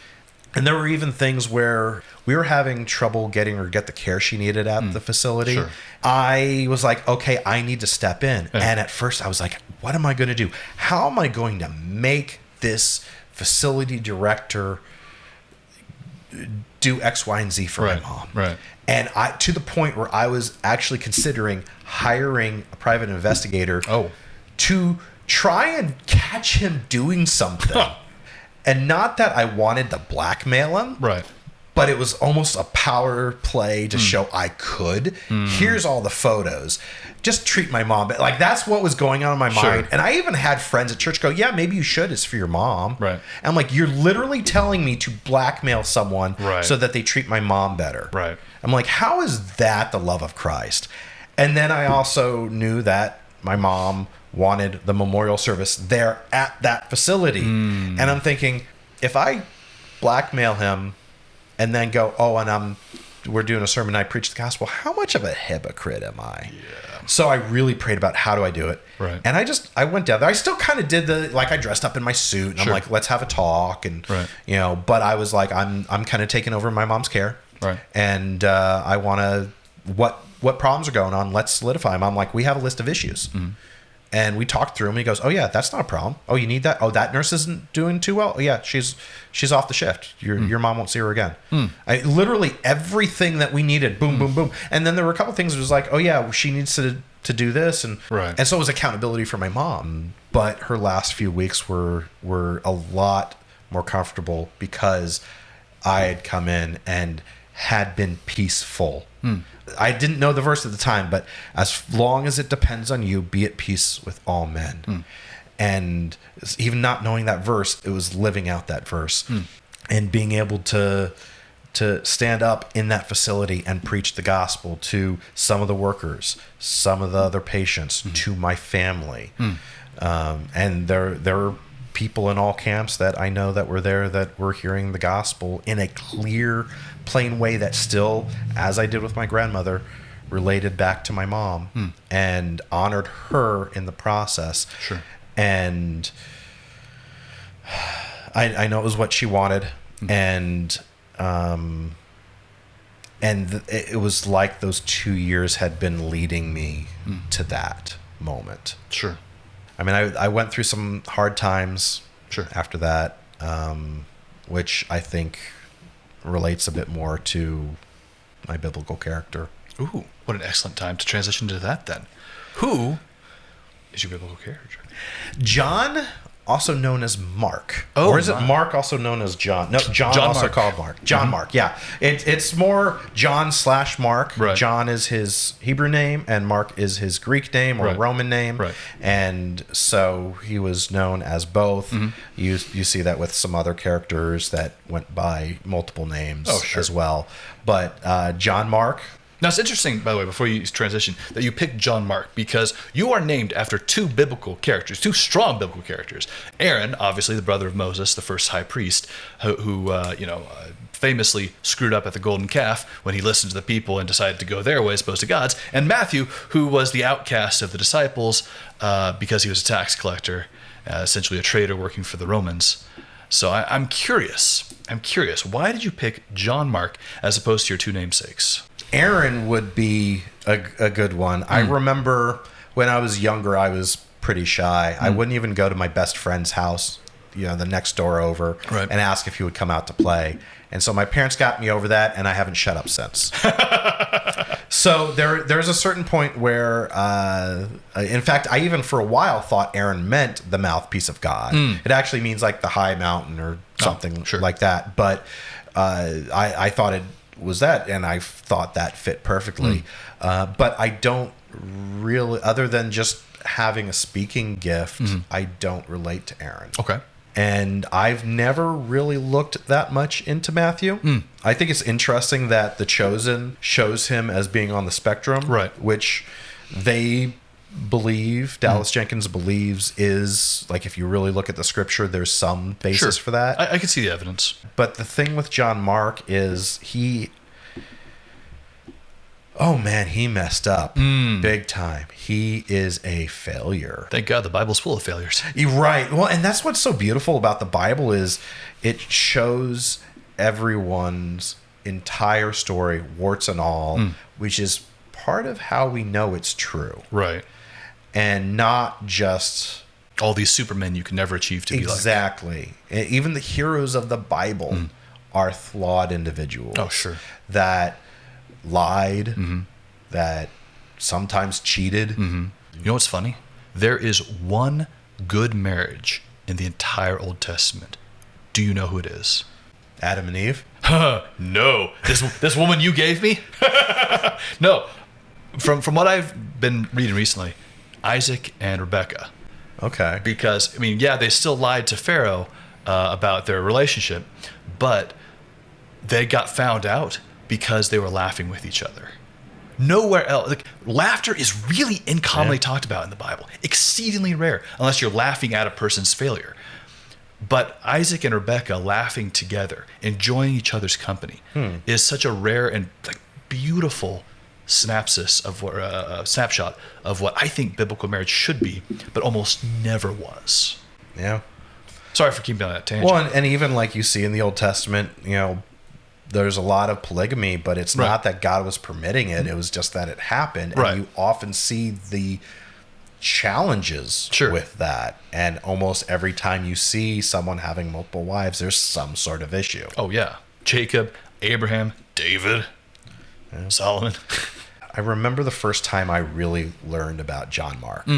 Speaker 1: And there were even things where we were having trouble getting her to get the care she needed at the facility.
Speaker 2: Sure.
Speaker 1: I was like, okay, I need to step in.
Speaker 2: Yeah.
Speaker 1: And at first I was like, what am I going to do? How am I going to make this facility director do X, Y, and Z for my mom?
Speaker 2: Right.
Speaker 1: And to the point where I was actually considering hiring a private investigator to try and catch him doing something. And not that I wanted to blackmail him, but it was almost a power play to show I could. Here's all the photos. Just treat my mom. Like, that's what was going on in my mind. And I even had friends at church go, yeah, maybe you should. It's for your mom.
Speaker 2: Right.
Speaker 1: And I'm like, you're literally telling me to blackmail someone so that they treat my mom better.
Speaker 2: Right.
Speaker 1: I'm like, how is that the love of Christ? And then I also knew that my mom wanted the memorial service there at that facility. And I'm thinking, if I blackmail him and then go, and we're doing a sermon, I preach the gospel, how much of a hypocrite am I? Yeah. So I really prayed about how do I do it.
Speaker 2: Right.
Speaker 1: And I went down there. I still kind of did I dressed up in my suit and I'm like, let's have a talk. And, but I was like, I'm kind of taking over my mom's care.
Speaker 2: Right.
Speaker 1: And I want to, what problems are going on? Let's solidify them. I'm like, we have a list of issues. And we talked through them. And he goes, oh yeah, that's not a problem. Oh, you need that? Oh, that nurse isn't doing too well? Oh, yeah, she's off the shift. Your mom won't see her again. Literally everything that we needed, boom, boom, boom. And then there were a couple things that was like, oh yeah, she needs to do this. And and so it was accountability for my mom. But her last few weeks were a lot more comfortable because I had come in and had been peaceful. I didn't know the verse at the time, but as long as it depends on you, be at peace with all men. And even not knowing that verse, it was living out that verse and being able to stand up in that facility and preach the gospel to some of the workers, some of the other patients, to my family. And there are people in all camps that I know that were there that were hearing the gospel in a clear, plain way that still, as I did with my grandmother, related back to my mom and honored her in the process.
Speaker 2: Sure.
Speaker 1: And I know it was what she wanted. And it was like those 2 years had been leading me to that moment.
Speaker 2: Sure.
Speaker 1: I mean, I went through some hard times after that, which I think relates a bit more to my biblical character.
Speaker 2: Ooh, what an excellent time to transition to that then. Who is your biblical character?
Speaker 1: John, also known as Mark.
Speaker 2: Oh,
Speaker 1: or is it Mark, also known as John? No, John also
Speaker 2: Mark.
Speaker 1: called Mark. John Mark, yeah. It's more John/Mark.
Speaker 2: Right.
Speaker 1: John is his Hebrew name, and Mark is his Greek name or Roman name.
Speaker 2: Right.
Speaker 1: And so he was known as both. You see that with some other characters that went by multiple names as well. But John Mark.
Speaker 2: Now, it's interesting, by the way, before you transition, that you picked John Mark because you are named after two biblical characters, two strong biblical characters. Aaron, obviously the brother of Moses, the first high priest, who famously screwed up at the golden calf when he listened to the people and decided to go their way as opposed to God's. And Matthew, who was the outcast of the disciples because he was a tax collector, essentially a traitor working for the Romans. So I'm curious. Why did you pick John Mark as opposed to your two namesakes?
Speaker 1: Aaron would be a good one. I remember when I was younger, I was pretty shy. I wouldn't even go to my best friend's house, the next door over,
Speaker 2: Right.
Speaker 1: and ask if he would come out to play. And so my parents got me over that, and I haven't shut up since. So there's a certain point where, in fact, I even for a while thought Aaron meant the mouthpiece of God. It actually means like the high mountain or something like that. But I thought it was that, and I thought that fit perfectly. But I don't really, other than just having a speaking gift, I don't relate to Aaron.
Speaker 2: Okay.
Speaker 1: And I've never really looked that much into Matthew. I think it's interesting that The Chosen shows him as being on the spectrum,
Speaker 2: right?
Speaker 1: Which they believe, Dallas Jenkins believes, is like, if you really look at the scripture, there's some basis for that.
Speaker 2: I can see the evidence.
Speaker 1: But the thing with John Mark is he messed up big time. He is a failure.
Speaker 2: Thank God the Bible's full of failures.
Speaker 1: You're right. Well, and that's what's so beautiful about the Bible is it shows everyone's entire story, warts and all, which is part of how we know it's true.
Speaker 2: Right.
Speaker 1: And not just
Speaker 2: all these supermen you can never achieve to be like.
Speaker 1: Exactly. Even the heroes of the Bible are flawed individuals.
Speaker 2: Oh, sure.
Speaker 1: That lied, that sometimes cheated.
Speaker 2: You know what's funny? There is one good marriage in the entire Old Testament. Do you know who it is?
Speaker 1: Adam and Eve?
Speaker 2: No. This woman you gave me? No. From what I've been reading recently, Isaac and Rebekah.
Speaker 1: Okay.
Speaker 2: Because, they still lied to Pharaoh about their relationship, but they got found out because they were laughing with each other. Nowhere else. Like, laughter is really uncommonly talked about in the Bible. Exceedingly rare, unless you're laughing at a person's failure. But Isaac and Rebekah laughing together, enjoying each other's company, is such a rare and beautiful snapshot of what I think biblical marriage should be, but almost never was.
Speaker 1: Yeah.
Speaker 2: Sorry for keeping on that tangent.
Speaker 1: Well, and even like you see in the Old Testament, there's a lot of polygamy, but it's not that God was permitting it. It was just that it happened. And you often see the challenges with that. And almost every time you see someone having multiple wives, there's some sort of issue.
Speaker 2: Oh, yeah. Jacob, Abraham, David, Solomon.
Speaker 1: I remember the first time I really learned about John Mark.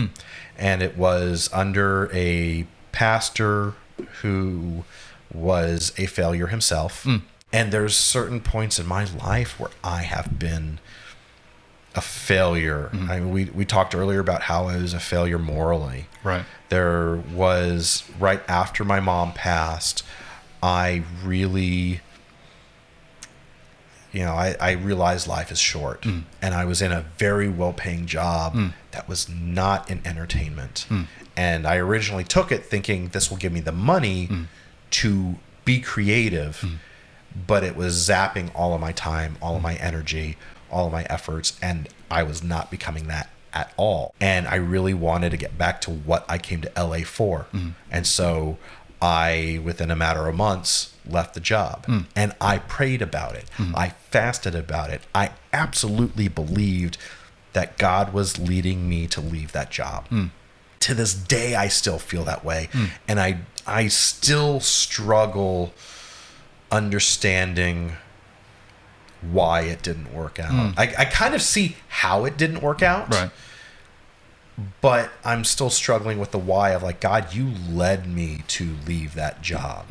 Speaker 1: And it was under a pastor who was a failure himself. And there's certain points in my life where I have been a failure. I mean, we talked earlier about how I was a failure morally.
Speaker 2: Right.
Speaker 1: There was, right after my mom passed, I really, I realized life is short. And I was in a very well-paying job that was not in entertainment. And I originally took it thinking this will give me the money to be creative. But it was zapping all of my time, all of my energy, all of my efforts, and I was not becoming that at all. And I really wanted to get back to what I came to LA for. And so I, within a matter of months, left the job. And I prayed about it. I fasted about it. I absolutely believed that God was leading me to leave that job. To this day, I still feel that way. And I still struggle understanding why it didn't work out. I kind of see how it didn't work out,
Speaker 2: right?
Speaker 1: But I'm still struggling with the why of like, God, you led me to leave that job.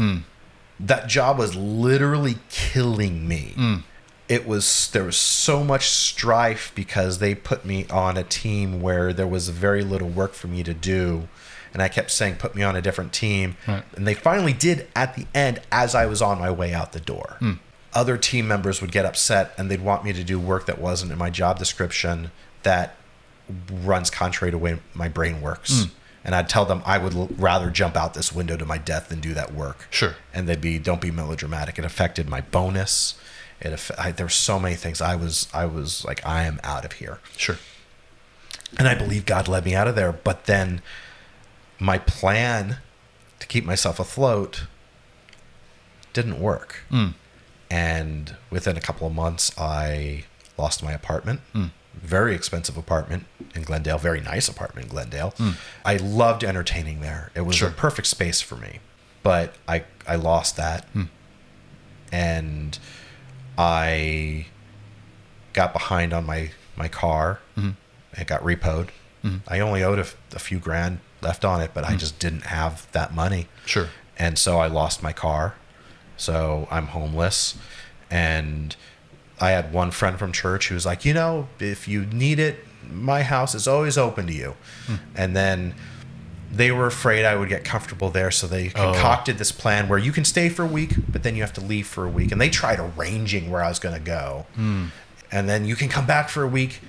Speaker 1: That job was literally killing me. There was so much strife because they put me on a team where there was very little work for me to do. And I kept saying, put me on a different team. Right. And they finally did at the end as I was on my way out the door. Other team members would get upset and they'd want me to do work that wasn't in my job description that runs contrary to the way my brain works. And I'd tell them I would rather jump out this window to my death than do that work.
Speaker 2: Sure.
Speaker 1: And they'd be, don't be melodramatic. It affected my bonus. There were so many things. I was like, I am out of here.
Speaker 2: Sure.
Speaker 1: And I believe God led me out of there. But then my plan to keep myself afloat didn't work. And within a couple of months, I lost my apartment. very expensive apartment in Glendale, very nice apartment in Glendale. I loved entertaining there. It was a perfect space for me. But I lost that. And I got behind on my car. It got repoed. I only owed a few grand left on it, but I just didn't have that money.
Speaker 2: Sure.
Speaker 1: And so I lost my car. So I'm homeless. And I had one friend from church who was like, if you need it, my house is always open to you. And then they were afraid I would get comfortable there. So they concocted this plan where you can stay for a week, but then you have to leave for a week. And they tried arranging where I was going to go. And then you can come back for a week,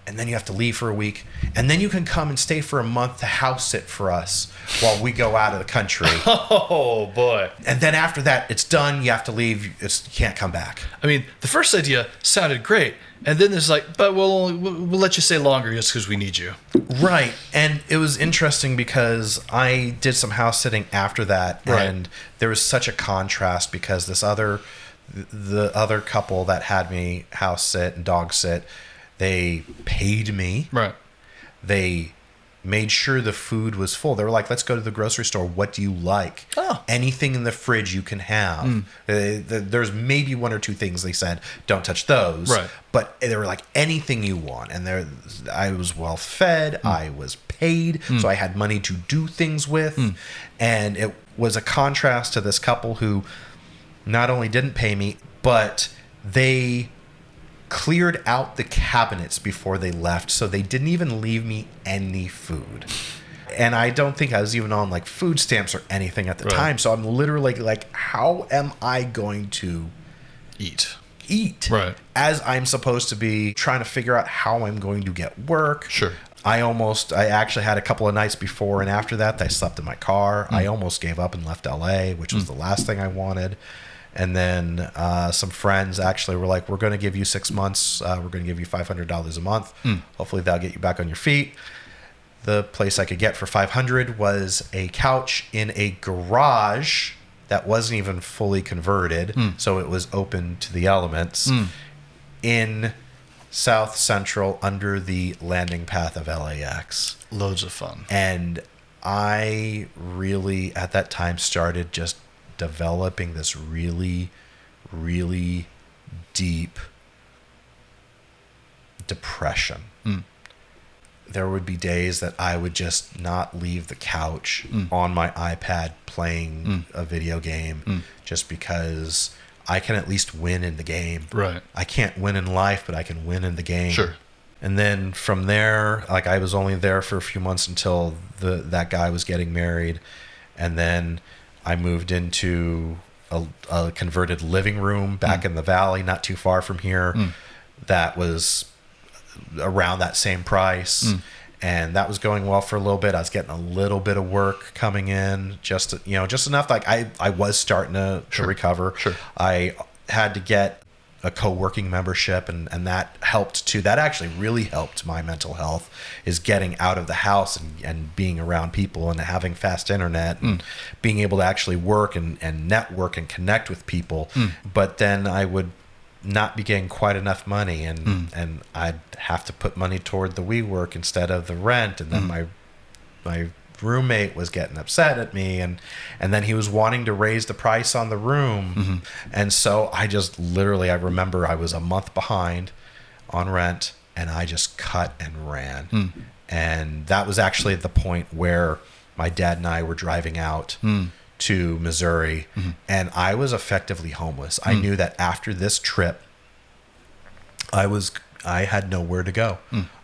Speaker 1: and then you have to leave for a week. And then you can come and stay for a month to house sit for us while we go out of the country.
Speaker 2: Oh, boy.
Speaker 1: And then after that, it's done. You have to leave. You can't come back.
Speaker 3: I mean, the first idea sounded great. And then there's like, but we'll let you stay longer just because we need you.
Speaker 1: Right. And it was interesting because I did some house sitting after that.
Speaker 3: Right.
Speaker 1: And there was such a contrast because the other couple that had me house sit and dog sit, they paid me.
Speaker 3: Right.
Speaker 1: They made sure the food was full. They were like, let's go to the grocery store. What do you like?
Speaker 3: Oh.
Speaker 1: Anything in the fridge you can have. There's maybe one or two things they said, don't touch those.
Speaker 3: Right.
Speaker 1: But they were like, anything you want. And I was well fed. I was paid. So I had money to do things with. And it was a contrast to this couple who not only didn't pay me, but they cleared out the cabinets before they left, so they didn't even leave me any food. And I don't think I was even on like food stamps or anything at the time, so I'm literally like, how am I going to eat
Speaker 3: Right.
Speaker 1: as I'm supposed to be trying to figure out how I'm going to get work?
Speaker 3: Sure.
Speaker 1: I actually had a couple of nights before and after that I slept in my car. I almost gave up and left LA, which was the last thing I wanted. And then some friends actually were like, we're going to give you 6 months. We're going to give you $500 a month. Hopefully that'll get you back on your feet. The place I could get for $500 was a couch in a garage that wasn't even fully converted. So it was open to the elements in South Central under the landing path of LAX.
Speaker 3: Loads of fun.
Speaker 1: And I really, at that time, started just developing this really, really deep depression. There would be days that I would just not leave the couch on my iPad playing a video game just because I can at least win in the game.
Speaker 3: Right.
Speaker 1: I can't win in life, but I can win in the game.
Speaker 3: Sure.
Speaker 1: And then from there, like I was only there for a few months until that guy was getting married. And then I moved into a converted living room back in the valley, not too far from here. That was around that same price. And that was going well for a little bit. I was getting a little bit of work coming in, just enough. Like I was starting to recover.
Speaker 3: Sure.
Speaker 1: I had to get a co-working membership, and that helped too. That actually really helped my mental health, is getting out of the house and being around people and having fast internet and being able to actually work and network and connect with people. But then I would not be getting quite enough money, and I'd have to put money toward the WeWork instead of the rent. And then my roommate was getting upset at me, and then he was wanting to raise the price on the room. And so I just literally, I remember I was a month behind on rent, and I just cut and ran. And that was actually at the point where my dad and I were driving out to Missouri, and I was effectively homeless. I knew that after this trip, I had nowhere to go.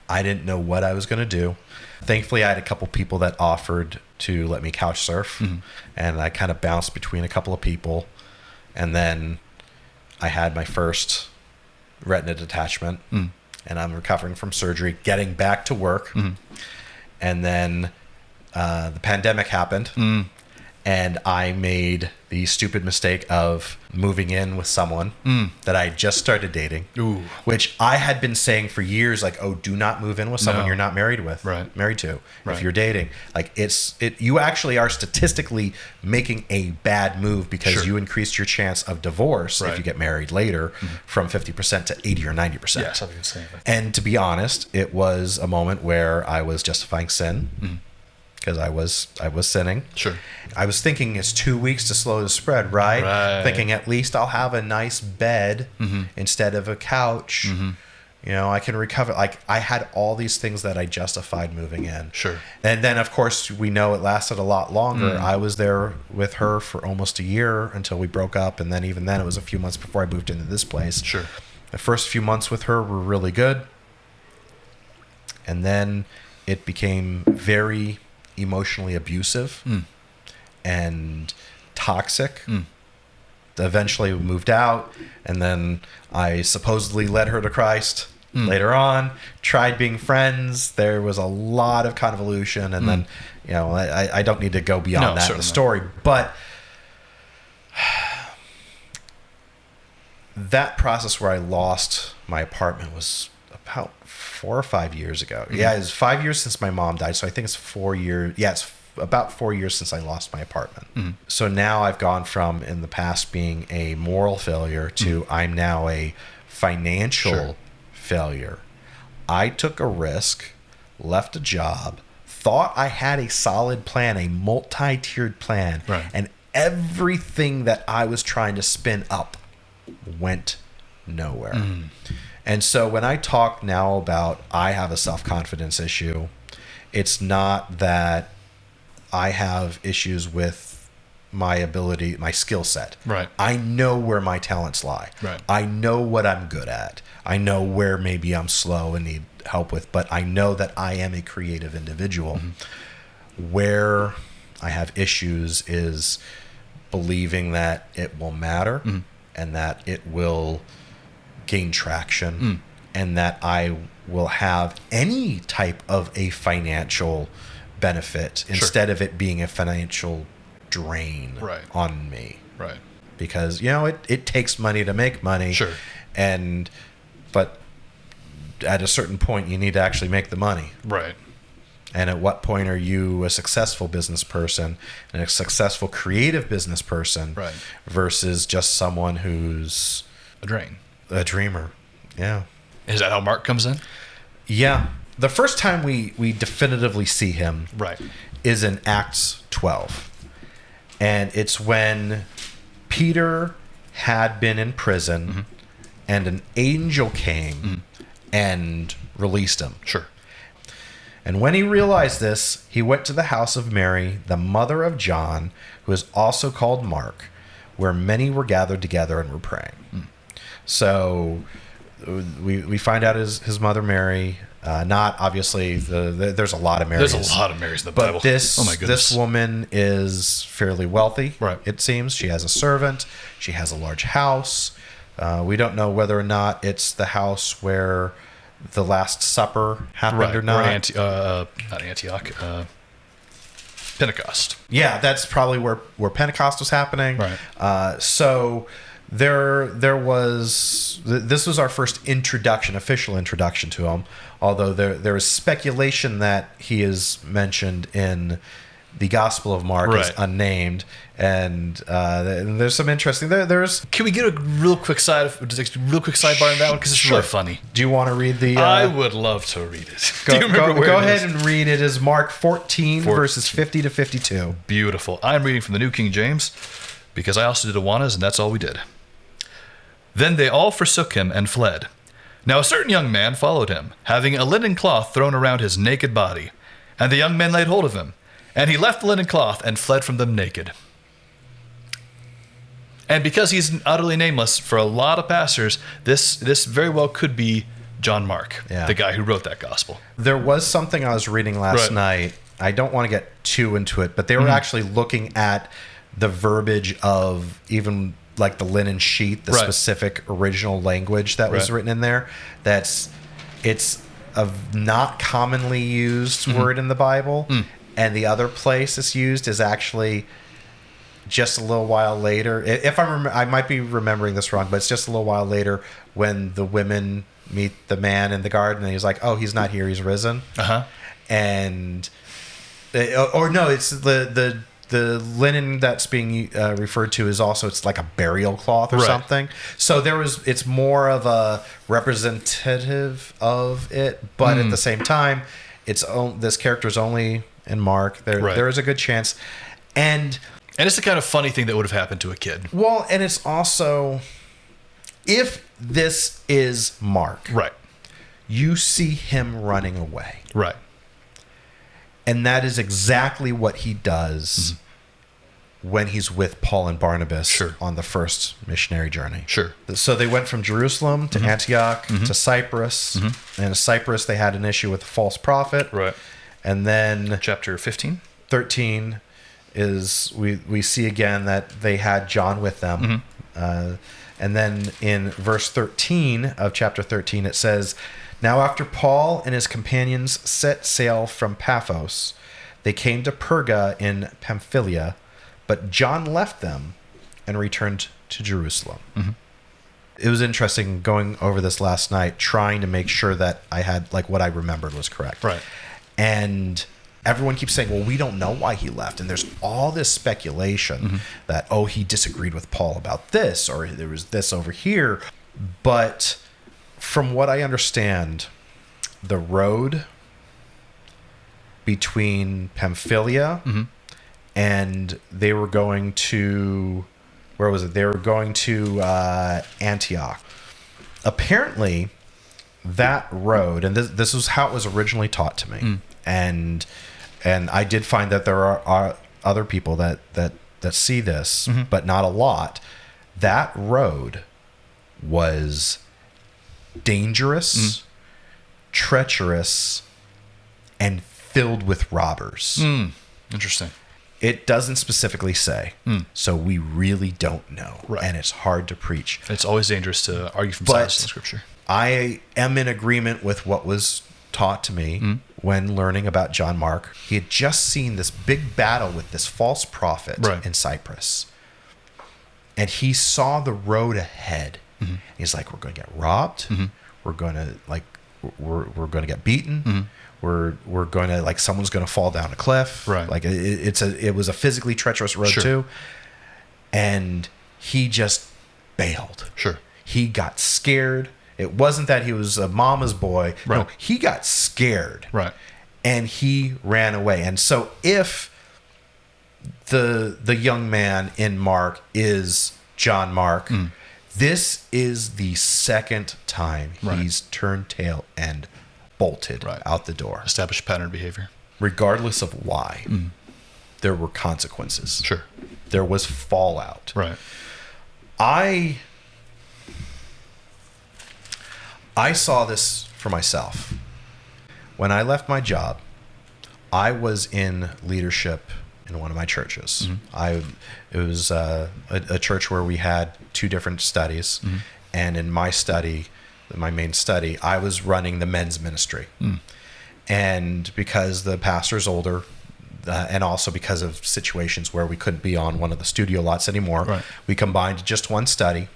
Speaker 1: I didn't know what I was going to do. Thankfully, I had a couple people that offered to let me couch surf, and I kind of bounced between a couple of people. And then I had my first retina detachment, and I'm recovering from surgery, getting back to work. And then the pandemic happened, and I made the stupid mistake of moving in with someone that I just started dating, which I had been saying for years, like, oh, do not move in with someone you're not married with, married to. If you're dating, like you actually are statistically making a bad move because you increased your chance of divorce if you get married later from 50% to 80 or 90%.
Speaker 3: Yeah, something insane.
Speaker 1: And to be honest, it was a moment where I was justifying sin. Because I was sinning. Sure. I was thinking it's 2 weeks to slow the spread, right? Thinking at least I'll have a nice bed instead of a couch. You know, I can recover. Like, I had all these things that I justified moving in. Sure. And then, of course, we know it lasted a lot longer. I was there with her for almost a year until we broke up. And then even then, it was a few months before I moved into this place. Sure. The first few months with her were really good. And then it became very emotionally abusive and toxic. Eventually we moved out, and then I supposedly led her to Christ later on, tried being friends. There was a lot of convolution, and then, you know, I don't need to go beyond that in the story, but that process where I lost my apartment was about 4 or 5 years ago. Yeah, it was 5 years since my mom died, so I think it's 4 years. Yeah, it's about 4 years since I lost my apartment. So now I've gone from, in the past, being a moral failure to I'm now a financial failure. I took a risk, left a job, thought I had a solid plan, a multi-tiered plan, and everything that I was trying to spin up went nowhere. And so when I talk now about I have a self-confidence issue, it's not that I have issues with my ability, my skill set. I know where my talents lie. I know what I'm good at. I know where maybe I'm slow and need help with, but I know that I am a creative individual. Where I have issues is believing that it will matter and that it will gain traction and that I will have any type of a financial benefit instead of it being a financial drain on me. Because, you know, it takes money to make money. But at a certain point you need to actually make the money. And at what point are you a successful business person and a successful creative business person versus just someone who's a dreamer? Yeah.
Speaker 3: Is that how Mark comes in?
Speaker 1: Yeah. The first time we definitively see him is in Acts 12. And it's when Peter had been in prison and an angel came and released him. And when he realized this, he went to the house of Mary, the mother of John, who is also called Mark, where many were gathered together and were praying. So we find out his mother Mary, not obviously there's a lot of Marys.
Speaker 3: There's a lot of Marys in the Bible.
Speaker 1: But this woman is fairly wealthy, it seems. She has a servant. She has a large house. We don't know whether or not it's the house where the Last Supper happened or not.
Speaker 3: Not Antioch. Pentecost.
Speaker 1: Yeah, that's probably where Pentecost was happening. So there was, this was our first official introduction to him, although there is speculation that he is mentioned in the Gospel of Mark as unnamed, and there's some interesting.
Speaker 3: Can we get a real quick sidebar on that one, because it's really funny.
Speaker 1: Do you want to read the?
Speaker 3: I would love to read it.
Speaker 1: Go ahead and read it. Is Mark 14 verses 50 to 52.
Speaker 3: Beautiful. I'm reading from the New King James because I also did Awanas, and that's all we did. Then they all forsook him and fled. Now a certain young man followed him, having a linen cloth thrown around his naked body. And the young men laid hold of him. And he left the linen cloth and fled from them naked. And because he's utterly nameless for a lot of pastors, this very well could be John Mark, the guy who wrote that gospel.
Speaker 1: There was something I was reading last night. I don't want to get too into it, but they were actually looking at the verbiage of even like the linen sheet, the specific original language that was written in there. It's a not commonly used word in the Bible. And the other place it's used is actually just a little while later, if I might be remembering this wrong, but it's just a little while later when the women meet the man in the garden, and he's like, "Oh, he's not here; he's risen." And or no, it's the linen that's being referred to is also, it's like a burial cloth or something. So it's more of a representative of it, but at the same time, this character is only in Mark. There is a good chance, and
Speaker 3: it's the kind of funny thing that would have happened to a kid.
Speaker 1: Well, and it's also, if this is Mark,
Speaker 3: right,
Speaker 1: you see him running away,
Speaker 3: right,
Speaker 1: and that is exactly what he does when he's with Paul and Barnabas on the first missionary journey.
Speaker 3: Sure.
Speaker 1: So they went from Jerusalem to Antioch to Cyprus, and in Cyprus they had an issue with a false prophet.
Speaker 3: Right.
Speaker 1: And then
Speaker 3: chapter 15,
Speaker 1: 13 is we see again that they had John with them. And then in verse 13 of chapter 13 it says, "Now after Paul and his companions set sail from Paphos, they came to Perga in Pamphylia, but John left them and returned to Jerusalem." It was interesting going over this last night, trying to make sure that I had, like, what I remembered was correct.
Speaker 3: Right.
Speaker 1: And everyone keeps saying, well, we don't know why he left. And there's all this speculation that, oh, he disagreed with Paul about this, or there was this over here. But from what I understand, the road between Pamphylia and they were going to, where was it? They were going to Antioch. Apparently, that road, and this was how it was originally taught to me, and I did find that there are other people that see this, but not a lot. That road was dangerous, treacherous, and filled with robbers.
Speaker 3: Interesting.
Speaker 1: It doesn't specifically say, so we really don't know, and it's hard to preach.
Speaker 3: It's always dangerous to argue from silence in Scripture.
Speaker 1: I am in agreement with what was taught to me when learning about John Mark. He had just seen this big battle with this false prophet in Cyprus, and he saw the road ahead. He's like, "We're going to get robbed. We're going to we're going to get beaten. We're going to, like, someone's going to fall down a cliff."
Speaker 3: Right.
Speaker 1: Like it was a physically treacherous road too, and he just bailed.
Speaker 3: Sure.
Speaker 1: He got scared. It wasn't that he was a mama's boy.
Speaker 3: Right.
Speaker 1: No, he got scared.
Speaker 3: Right.
Speaker 1: And he ran away. And so if the young man in Mark is John Mark, this is the second time he's turned tail and bolted out the door.
Speaker 3: Established pattern of behavior.
Speaker 1: Regardless of why, there were consequences.
Speaker 3: Sure.
Speaker 1: There was fallout.
Speaker 3: Right.
Speaker 1: I saw this for myself. When I left my job, I was in leadership in one of my churches. It was a church where we had 2 different studies, and in my study, my main study, I was running the men's ministry. And because the pastor's older, and also because of situations where we couldn't be on one of the studio lots anymore, we combined just one study,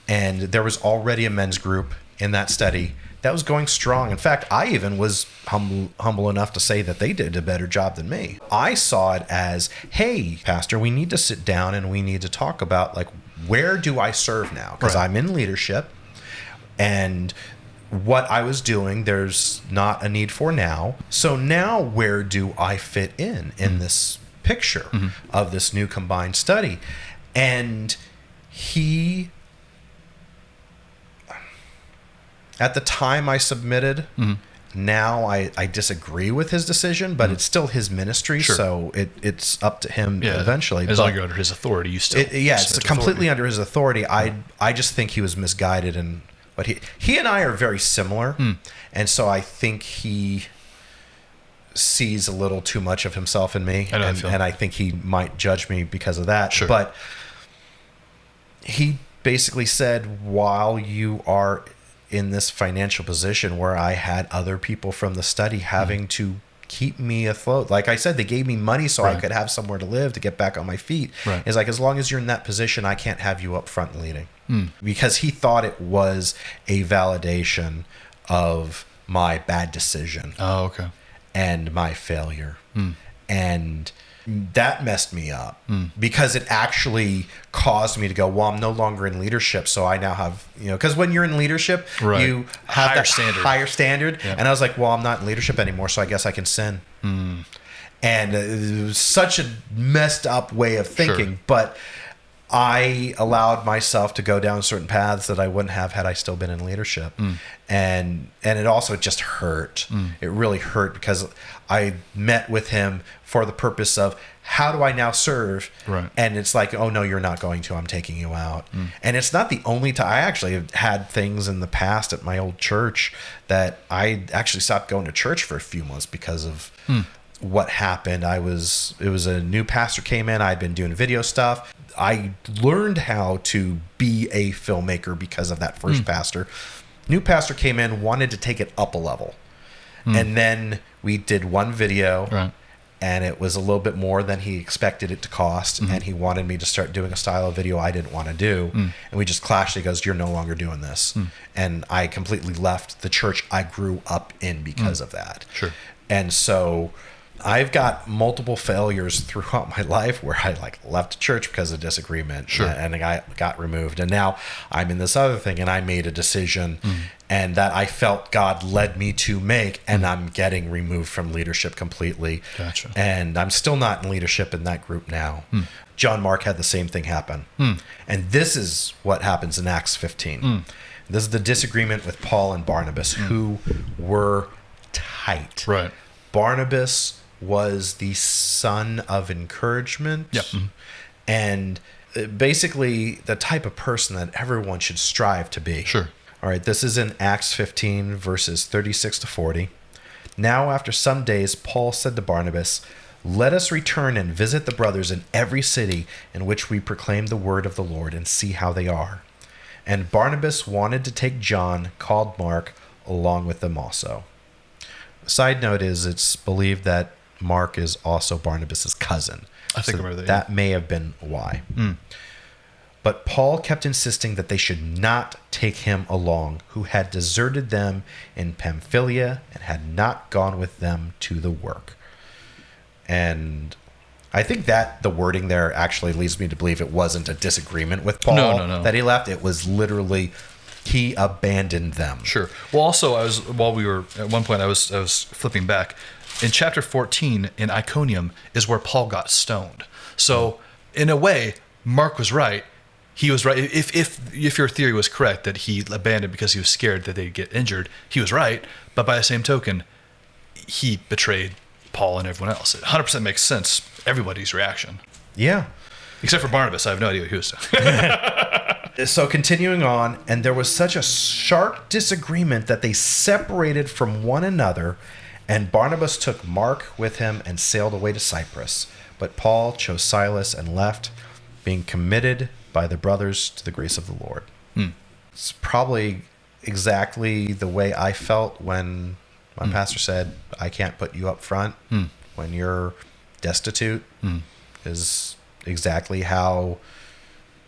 Speaker 1: and there was already a men's group in that study that was going strong. In fact, I even was humble enough to say that they did a better job than me. I saw it as, hey, pastor, we need to sit down and we need to talk about, like, where do I serve now? Because I'm in leadership, and what I was doing, there's not a need for now. So now where do I fit in this picture of this new combined study? And he... At the time I submitted, now I disagree with his decision, but it's still his ministry, so it's up to him eventually.
Speaker 3: As long as you're under his authority, you still
Speaker 1: it's completely under his authority. I just think he was misguided, and but he and I are very similar, and so I think he sees a little too much of himself in me, and I think he might judge me because of that.
Speaker 3: Sure.
Speaker 1: But he basically said, while you are in this financial position where I had other people from the study having to keep me afloat. Like I said, they gave me money so I
Speaker 2: Right.
Speaker 1: could have somewhere to live, to get back on my feet.
Speaker 2: Right.
Speaker 1: It's like, as long as you're in that position, I can't have you up front leading. Because he thought it was a validation of my bad decision
Speaker 2: Oh, okay.
Speaker 1: and my failure. And that messed me up because it actually caused me to go, well, I'm no longer in leadership. So I now have, because when you're in leadership,
Speaker 3: Right.
Speaker 1: you have
Speaker 3: Higher
Speaker 1: that
Speaker 3: standard.
Speaker 1: higher standard.
Speaker 3: Yeah.
Speaker 1: And I was like, well, I'm not in leadership anymore. So I guess I can sin. And it was such a messed up way of thinking,
Speaker 3: Sure.
Speaker 1: but I allowed myself to go down certain paths that I wouldn't have had I still been in leadership. And it also just hurt. It really hurt because I met with him for the purpose of, how do I now serve?
Speaker 2: Right.
Speaker 1: And it's like, oh no, you're not going to, I'm taking you out. And it's not the only time. I actually have had things in the past at my old church that I actually stopped going to church for a few months because of what happened. It was a new pastor came in. I'd been doing video stuff. I learned how to be a filmmaker because of that first pastor. New pastor came in, wanted to take it up a level. And then we did one video.
Speaker 2: Right.
Speaker 1: And it was a little bit more than he expected it to cost. And he wanted me to start doing a style of video I didn't want to do. And we just clashed. He goes, you're no longer doing this. And I completely left the church I grew up in because of that.
Speaker 2: Sure.
Speaker 1: And so I've got multiple failures throughout my life where I left church because of disagreement.
Speaker 2: Sure.
Speaker 1: And I got removed. And now I'm in this other thing, and I made a decision and that I felt God led me to make, and I'm getting removed from leadership completely.
Speaker 2: Gotcha.
Speaker 1: And I'm still not in leadership in that group now. John Mark had the same thing happen. And this is what happens in Acts 15. This is the disagreement with Paul and Barnabas, who were tight.
Speaker 2: Right.
Speaker 1: Barnabas was the son of encouragement.
Speaker 2: Yep.
Speaker 1: And basically the type of person that everyone should strive to be.
Speaker 2: Sure.
Speaker 1: All right, this is in Acts 15, verses 36 to 40. Now, after some days, Paul said to Barnabas, let us return and visit the brothers in every city in which we proclaim the word of the Lord and see how they are. And Barnabas wanted to take John, called Mark, along with them also. Side note is, it's believed that Mark is also Barnabas' cousin.
Speaker 2: I think I remember that,
Speaker 1: That may have been why. But Paul kept insisting that they should not take him along, who had deserted them in Pamphylia and had not gone with them to the work. And I think that the wording there actually leads me to believe it wasn't a disagreement with Paul
Speaker 2: No.
Speaker 1: that he left. It was literally he abandoned them.
Speaker 2: Sure. Well, also, at one point I was flipping back. In chapter 14 in Iconium is where Paul got stoned. So in a way, Mark was right. He was right. If your theory was correct that he abandoned because he was scared that they'd get injured, he was right. But by the same token, he betrayed Paul and everyone else. It 100% makes sense. Everybody's reaction.
Speaker 1: Yeah.
Speaker 2: Except for Barnabas. I have no idea what he was doing.
Speaker 1: So continuing on, and there was such a sharp disagreement that they separated from one another, and Barnabas took Mark with him and sailed away to Cyprus. But Paul chose Silas and left, being committed by the brothers to the grace of the Lord. It's probably exactly the way I felt when my pastor said, I can't put you up front when you're destitute, is exactly how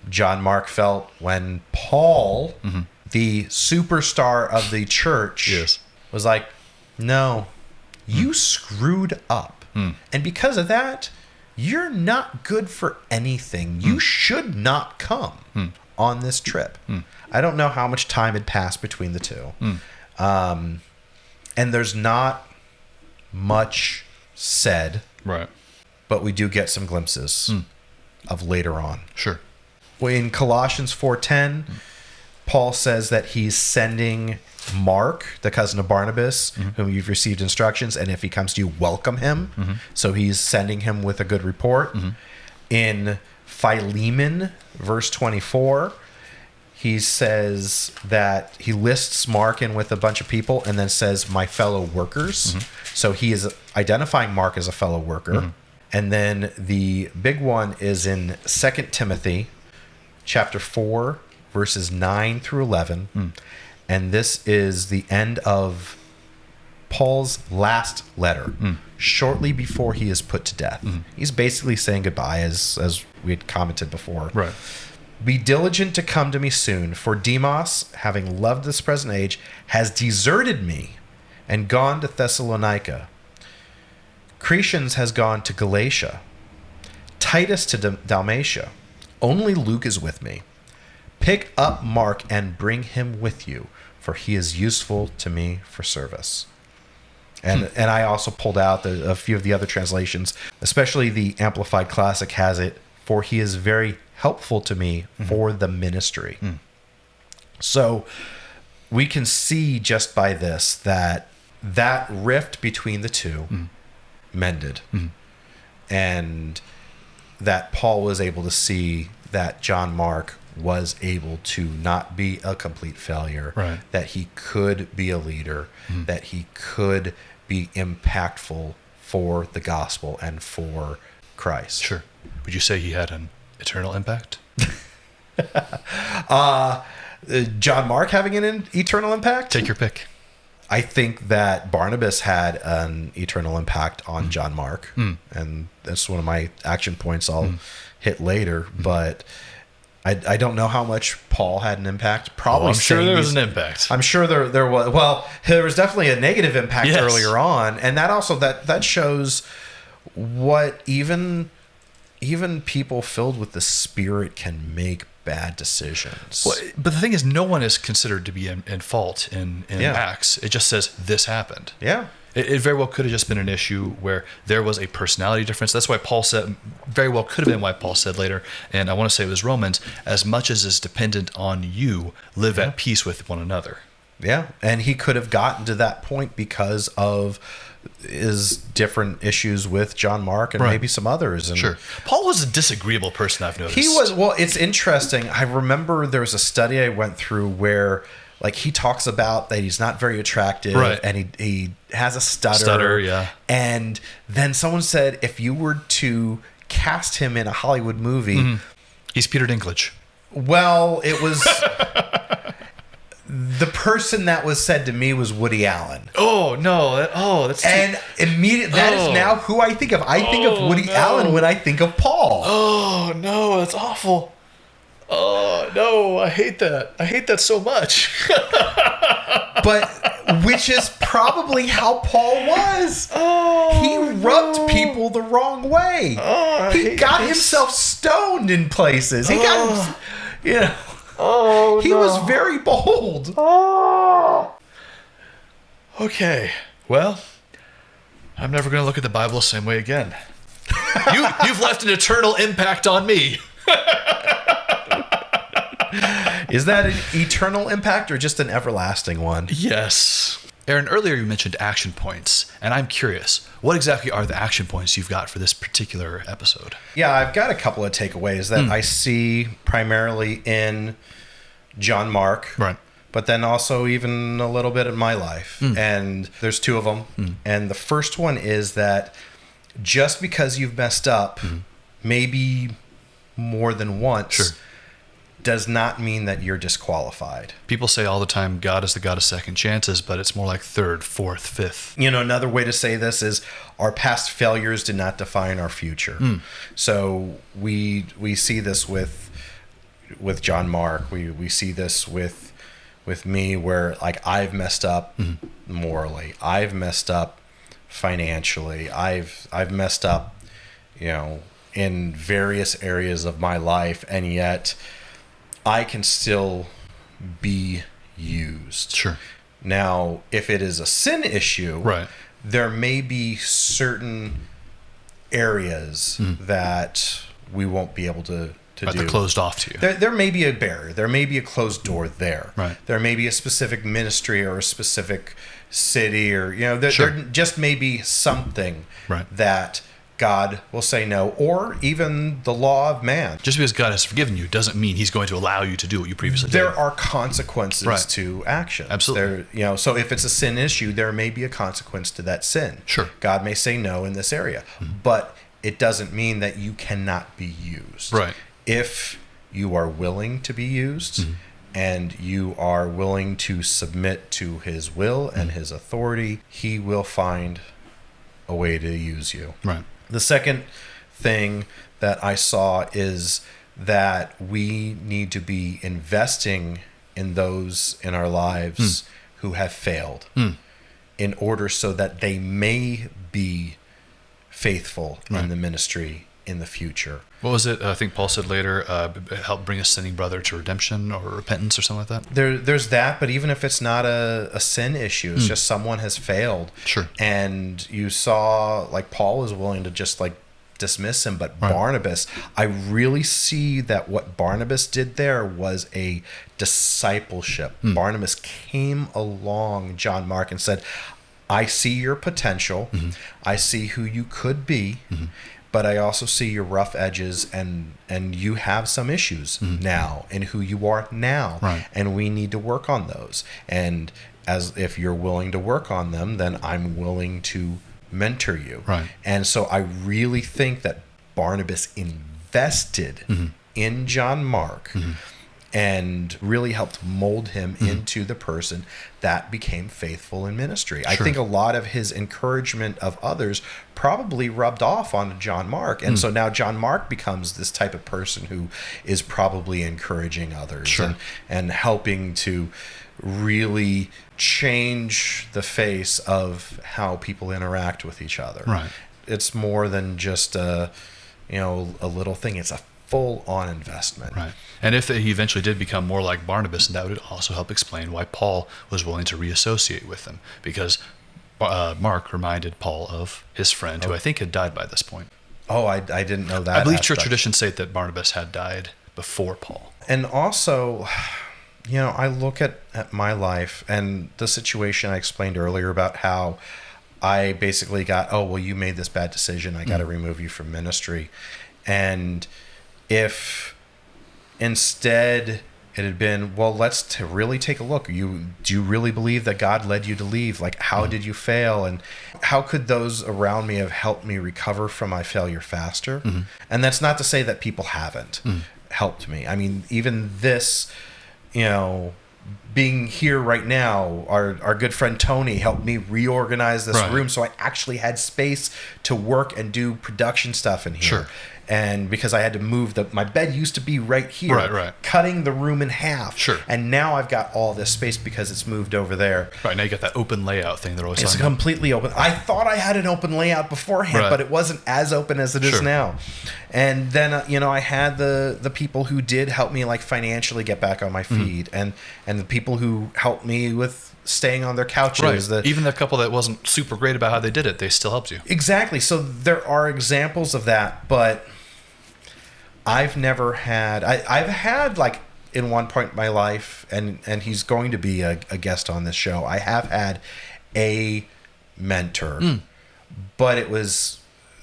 Speaker 1: John Mark felt when Paul, the superstar of the church, was like, no, you screwed up. And because of that, you're not good for anything. You should not come on this trip. I don't know how much time had passed between the two. And there's not much said.
Speaker 2: Right.
Speaker 1: But we do get some glimpses of later on.
Speaker 2: Sure.
Speaker 1: In Colossians 4:10, Paul says that he's sending Mark, the cousin of Barnabas, whom you've received instructions, and if he comes to you, welcome him. So he's sending him with a good report. In Philemon, verse 24, he says that he lists Mark in with a bunch of people and then says, my fellow workers. So he is identifying Mark as a fellow worker. And then the big one is in 2 Timothy chapter 4, verses 9 through 11. And this is the end of Paul's last letter, shortly before he is put to death. He's basically saying goodbye, as we had commented before.
Speaker 3: Right.
Speaker 1: Be diligent to come to me soon, for Demas, having loved this present age, has deserted me and gone to Thessalonica. Crescens has gone to Galatia. Titus to Dalmatia. Only Luke is with me. Pick up Mark and bring him with you, for he is useful to me for service. And I also pulled out a few of the other translations, especially the Amplified Classic has it, for he is very helpful to me for the ministry. So we can see just by this that rift between the two mended. And that Paul was able to see that John Mark was able to not be a complete failure,
Speaker 3: right.
Speaker 1: that he could be a leader, that he could be impactful for the gospel and for Christ.
Speaker 3: Sure. Would you say he had an eternal impact?
Speaker 1: John Mark having an eternal impact?
Speaker 3: Take your pick.
Speaker 1: I think that Barnabas had an eternal impact on John Mark, and that's one of my action points I'll hit later, but I don't know how much Paul had an impact. Probably,
Speaker 3: I'm sure there was an impact.
Speaker 1: I'm sure there was. Well, there was definitely a negative impact earlier on, and that also that shows what even people filled with the Spirit can make bad decisions.
Speaker 3: Well, but the thing is, no one is considered to be in fault in Acts. It just says this happened.
Speaker 1: Yeah.
Speaker 3: It very well could have just been an issue where there was a personality difference. That's why Paul said, very well could have been why Paul said later, and I want to say it was Romans, as much as is dependent on you, live at peace with one another.
Speaker 1: Yeah, and he could have gotten to that point because of his different issues with John Mark and maybe some others. And
Speaker 3: sure. Paul was a disagreeable person, I've noticed.
Speaker 1: He was. Well, it's interesting. I remember there was a study I went through where like he talks about that he's not very attractive, and he has a stutter.
Speaker 3: Yeah.
Speaker 1: And then someone said if you were to cast him in a Hollywood movie,
Speaker 3: he's Peter Dinklage.
Speaker 1: Well, it was the person that was said to me was Woody Allen.
Speaker 3: Oh no! That's
Speaker 1: and immediately that is now who I think of. I think of Woody Allen when I think of Paul.
Speaker 3: Oh no, that's awful. Oh no, I hate that. I hate that so much.
Speaker 1: But which is probably how Paul was. He rubbed people the wrong way. He got himself stoned in places. He got, he was very bold.
Speaker 3: Okay, well, I'm never going to look at the Bible the same way again. You've left an eternal impact on me.
Speaker 1: Is that an eternal impact or just an everlasting one?
Speaker 3: Yes. Aaron, earlier you mentioned action points, and I'm curious, what exactly are the action points you've got for this particular episode?
Speaker 1: Yeah, I've got a couple of takeaways that I see primarily in John Mark,
Speaker 3: right?
Speaker 1: But then also even a little bit in my life. And there's two of them. And the first one is that just because you've messed up, maybe more than once, does not mean that you're disqualified.
Speaker 3: People say all the time, God is the God of second chances, but it's more like third, fourth, fifth.
Speaker 1: Another way to say this is our past failures do not define our future. So we see this with John Mark. We see this with me where like I've messed up morally. I've messed up financially. I've messed up, in various areas of my life, and yet I can still be used.
Speaker 3: Sure.
Speaker 1: Now, if it is a sin issue, there may be certain areas that we won't be able to do.
Speaker 3: They're closed off to you.
Speaker 1: There may be a barrier. There may be a closed door there.
Speaker 3: Right.
Speaker 1: There may be a specific ministry or a specific city or, there just may be something that God will say no, or even the law of man.
Speaker 3: Just because God has forgiven you doesn't mean he's going to allow you to do what you previously did.
Speaker 1: There are consequences to action.
Speaker 3: Absolutely.
Speaker 1: So if it's a sin issue, there may be a consequence to that sin.
Speaker 3: Sure.
Speaker 1: God may say no in this area, but it doesn't mean that you cannot be used.
Speaker 3: Right.
Speaker 1: If you are willing to be used and you are willing to submit to his will and his authority, he will find a way to use you.
Speaker 3: Right.
Speaker 1: The second thing that I saw is that we need to be investing in those in our lives who have failed in order so that they may be faithful in the ministry in the future.
Speaker 3: What was it? I think Paul said later, help bring a sinning brother to redemption or repentance or something like that.
Speaker 1: There's that, but even if it's not a sin issue, it's just someone has failed.
Speaker 3: Sure.
Speaker 1: And you saw, like, Paul was willing to just, like, dismiss him, but Barnabas, I really see that what Barnabas did there was a discipleship. Barnabas came along John Mark and said, I see your potential. I see who you could be. But I also see your rough edges, and you have some issues now in who you are now.
Speaker 3: Right.
Speaker 1: And we need to work on those. And as if you're willing to work on them, then I'm willing to mentor you.
Speaker 3: Right.
Speaker 1: And so I really think that Barnabas invested in John Mark and really helped mold him into the person that became faithful in ministry. I think a lot of his encouragement of others probably rubbed off on John Mark. And so now John Mark becomes this type of person who is probably encouraging others and helping to really change the face of how people interact with each other.
Speaker 3: Right.
Speaker 1: It's more than just a little thing. It's a full-on investment.
Speaker 3: Right. And if he eventually did become more like Barnabas, that would also help explain why Paul was willing to reassociate with him, because Mark reminded Paul of his friend who I think had died by this point.
Speaker 1: Oh, I didn't know that.
Speaker 3: I believe church traditions say that Barnabas had died before Paul.
Speaker 1: And also, I look at my life and the situation I explained earlier about how I basically got, you made this bad decision. I got to remove you from ministry. And if instead it had been, let's really take a look. Do you really believe that God led you to leave? Like, how did you fail? And how could those around me have helped me recover from my failure faster? And that's not to say that people haven't helped me. I mean, even this, being here right now, our good friend Tony helped me reorganize this room so I actually had space to work and do production stuff in here.
Speaker 3: Sure.
Speaker 1: And because I had to move my bed used to be right here, cutting the room in half.
Speaker 3: Sure.
Speaker 1: And now I've got all this space because it's moved over there.
Speaker 3: Right, now you got that open layout thing they're always
Speaker 1: It's
Speaker 3: talking about.
Speaker 1: completely open. I thought I had an open layout beforehand, but it wasn't as open as it is now. And then, I had the people who did help me, like, financially get back on my feet, and the people who helped me with staying on their couches.
Speaker 3: Even the couple that wasn't super great about how they did it, they still helped you.
Speaker 1: Exactly. So there are examples of that, but I've never had... I've had, like, in one point in my life, and he's going to be a guest on this show, I have had a mentor, but it was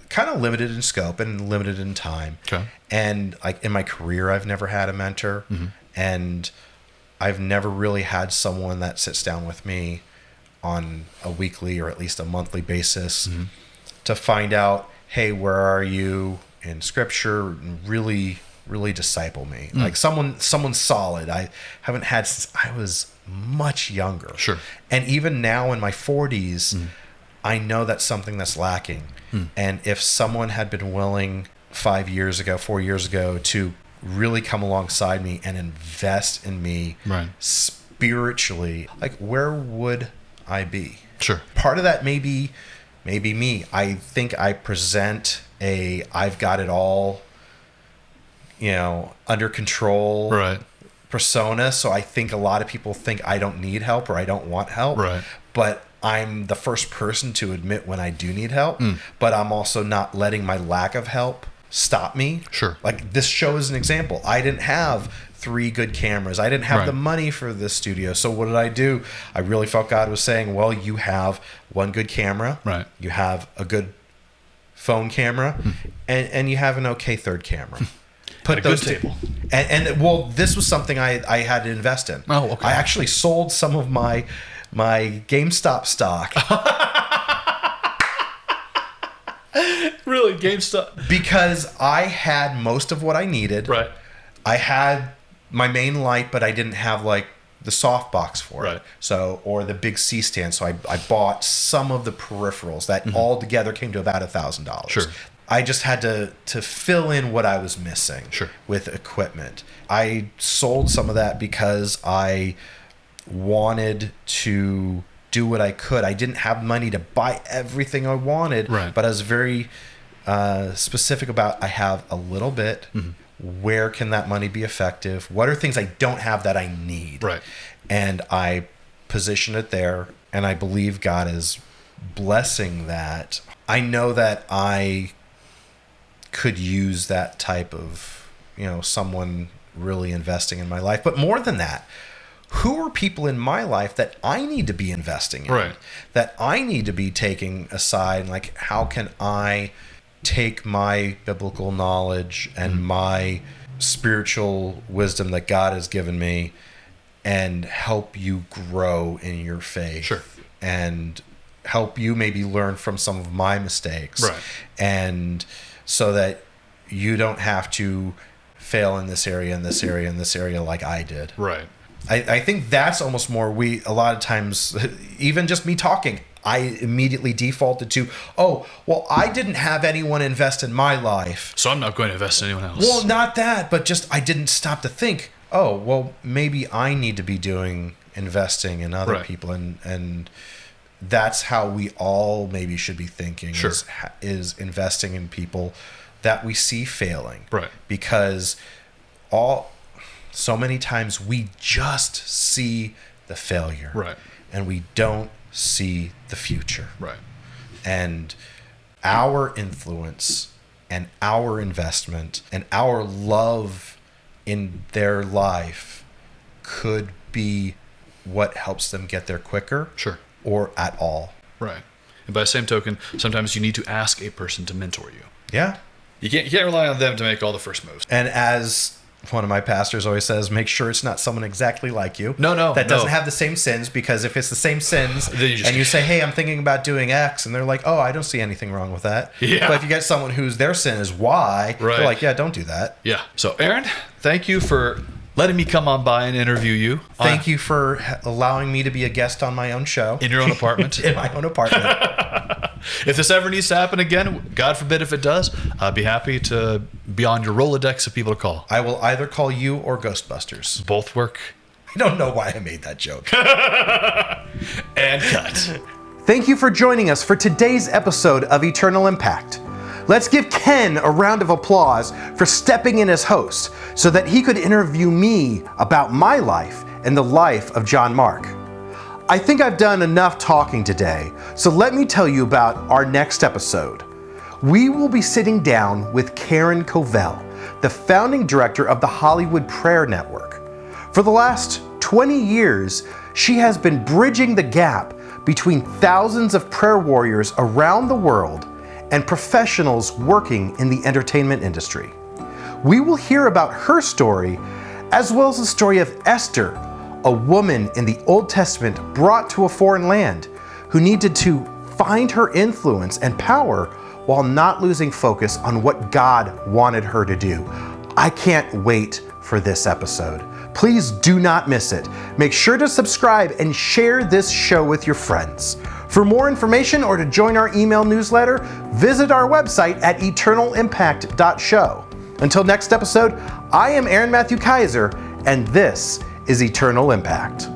Speaker 1: kind of limited in scope and limited in time.
Speaker 3: Okay.
Speaker 1: And, like, in my career, I've never had a mentor, and I've never really had someone that sits down with me on a weekly or at least a monthly basis to find out, hey, where are you in Scripture, and really disciple me. Like someone solid. I haven't had since I was much younger.
Speaker 3: Sure.
Speaker 1: And even now in my 40s, I know that's something that's lacking. And if someone had been willing 4 years ago to really come alongside me and invest in me spiritually, like, where would I be?
Speaker 3: Sure.
Speaker 1: Part of that may be me. I think I present I've got it all, under control persona. So I think a lot of people think I don't need help or I don't want help.
Speaker 3: Right.
Speaker 1: But I'm the first person to admit when I do need help. But I'm also not letting my lack of help stop me.
Speaker 3: Sure.
Speaker 1: Like, this show is an example. I didn't have 3 good cameras. I didn't have the money for this studio. So what did I do? I really felt God was saying, well, you have 1 good camera.
Speaker 3: Right.
Speaker 1: You have a good phone camera, and you have an okay 3rd camera.
Speaker 3: Put those table.
Speaker 1: And this was something I had to invest in.
Speaker 3: Oh, okay.
Speaker 1: I actually sold some of my GameStop stock.
Speaker 3: Really, GameStop?
Speaker 1: Because I had most of what I needed.
Speaker 3: Right.
Speaker 1: I had my main light, but I didn't have like the soft box for
Speaker 3: Right.
Speaker 1: it. So, or the big C stand. So I bought some of the peripherals that all together came to about $1,000.
Speaker 3: Sure.
Speaker 1: I just had to fill in what I was missing
Speaker 3: Sure.
Speaker 1: with equipment. I sold some of that because I wanted to do what I could. I didn't have money to buy everything I wanted,
Speaker 3: Right.
Speaker 1: but I was very specific about I have a little bit. Where can that money be effective? What are things I don't have that I need?
Speaker 3: Right.
Speaker 1: And I position it there, and I believe God is blessing that. I know that I could use that type of, someone really investing in my life. But more than that, who are people in my life that I need to be investing in?
Speaker 3: Right.
Speaker 1: That I need to be taking aside, like, how can I take my biblical knowledge and my spiritual wisdom that God has given me and help you grow in your faith?
Speaker 3: Sure.
Speaker 1: And help you maybe learn from some of my mistakes.
Speaker 3: Right.
Speaker 1: And so that you don't have to fail in this area, in this area, in this area like I did.
Speaker 3: Right.
Speaker 1: I think that's almost more a lot of times, even just me talking, I immediately defaulted to, I didn't have anyone invest in my life.
Speaker 3: So I'm not going to invest in anyone else.
Speaker 1: Well, not that, but just I didn't stop to think, maybe I need to be investing in other
Speaker 3: Right.
Speaker 1: people. And that's how we all maybe should be thinking,
Speaker 3: Sure.
Speaker 1: is investing in people that we see failing.
Speaker 3: Right.
Speaker 1: Because so many times we just see the failure.
Speaker 3: Right.
Speaker 1: And we don't see the future.
Speaker 3: Right.
Speaker 1: And our influence and our investment and our love in their life could be what helps them get there quicker.
Speaker 3: Sure.
Speaker 1: Or at all.
Speaker 3: Right. And by the same token, sometimes you need to ask a person to mentor you.
Speaker 1: Yeah.
Speaker 3: You can't rely on them to make all the first moves.
Speaker 1: And as one of my pastors always says, make sure it's not someone exactly like you.
Speaker 3: No.
Speaker 1: That doesn't have the same sins, because if it's the same sins and you say, hey, I'm thinking about doing X, and they're like, oh, I don't see anything wrong with that.
Speaker 3: Yeah.
Speaker 1: But if you get someone whose their sin is Y,
Speaker 3: Right.
Speaker 1: they're like, yeah, don't do that.
Speaker 3: Yeah. So, Aaron, thank you for letting me come on by and interview you.
Speaker 1: Thank you for allowing me to be a guest on my own show.
Speaker 3: In your own apartment.
Speaker 1: In my own apartment.
Speaker 3: If this ever needs to happen again, God forbid if it does, I'd be happy to be on your Rolodex of people to call.
Speaker 1: I will either call you or Ghostbusters.
Speaker 3: Both work.
Speaker 1: I don't know why I made that joke.
Speaker 3: And cut.
Speaker 1: Thank you for joining us for today's episode of Eternal Impact. Let's give Ken a round of applause for stepping in as host so that he could interview me about my life and the life of John Mark. I think I've done enough talking today, so let me tell you about our next episode. We will be sitting down with Karen Covell, the founding director of the Hollywood Prayer Network. For the last 20 years, she has been bridging the gap between thousands of prayer warriors around the world and professionals working in the entertainment industry. We will hear about her story, as well as the story of Esther, a woman in the Old Testament brought to a foreign land who needed to find her influence and power while not losing focus on what God wanted her to do. I can't wait for this episode. Please do not miss it. Make sure to subscribe and share this show with your friends. For more information or to join our email newsletter, visit our website at eternalimpact.show. Until next episode, I am Aaron Matthew Kaiser, and this is Eternal Impact.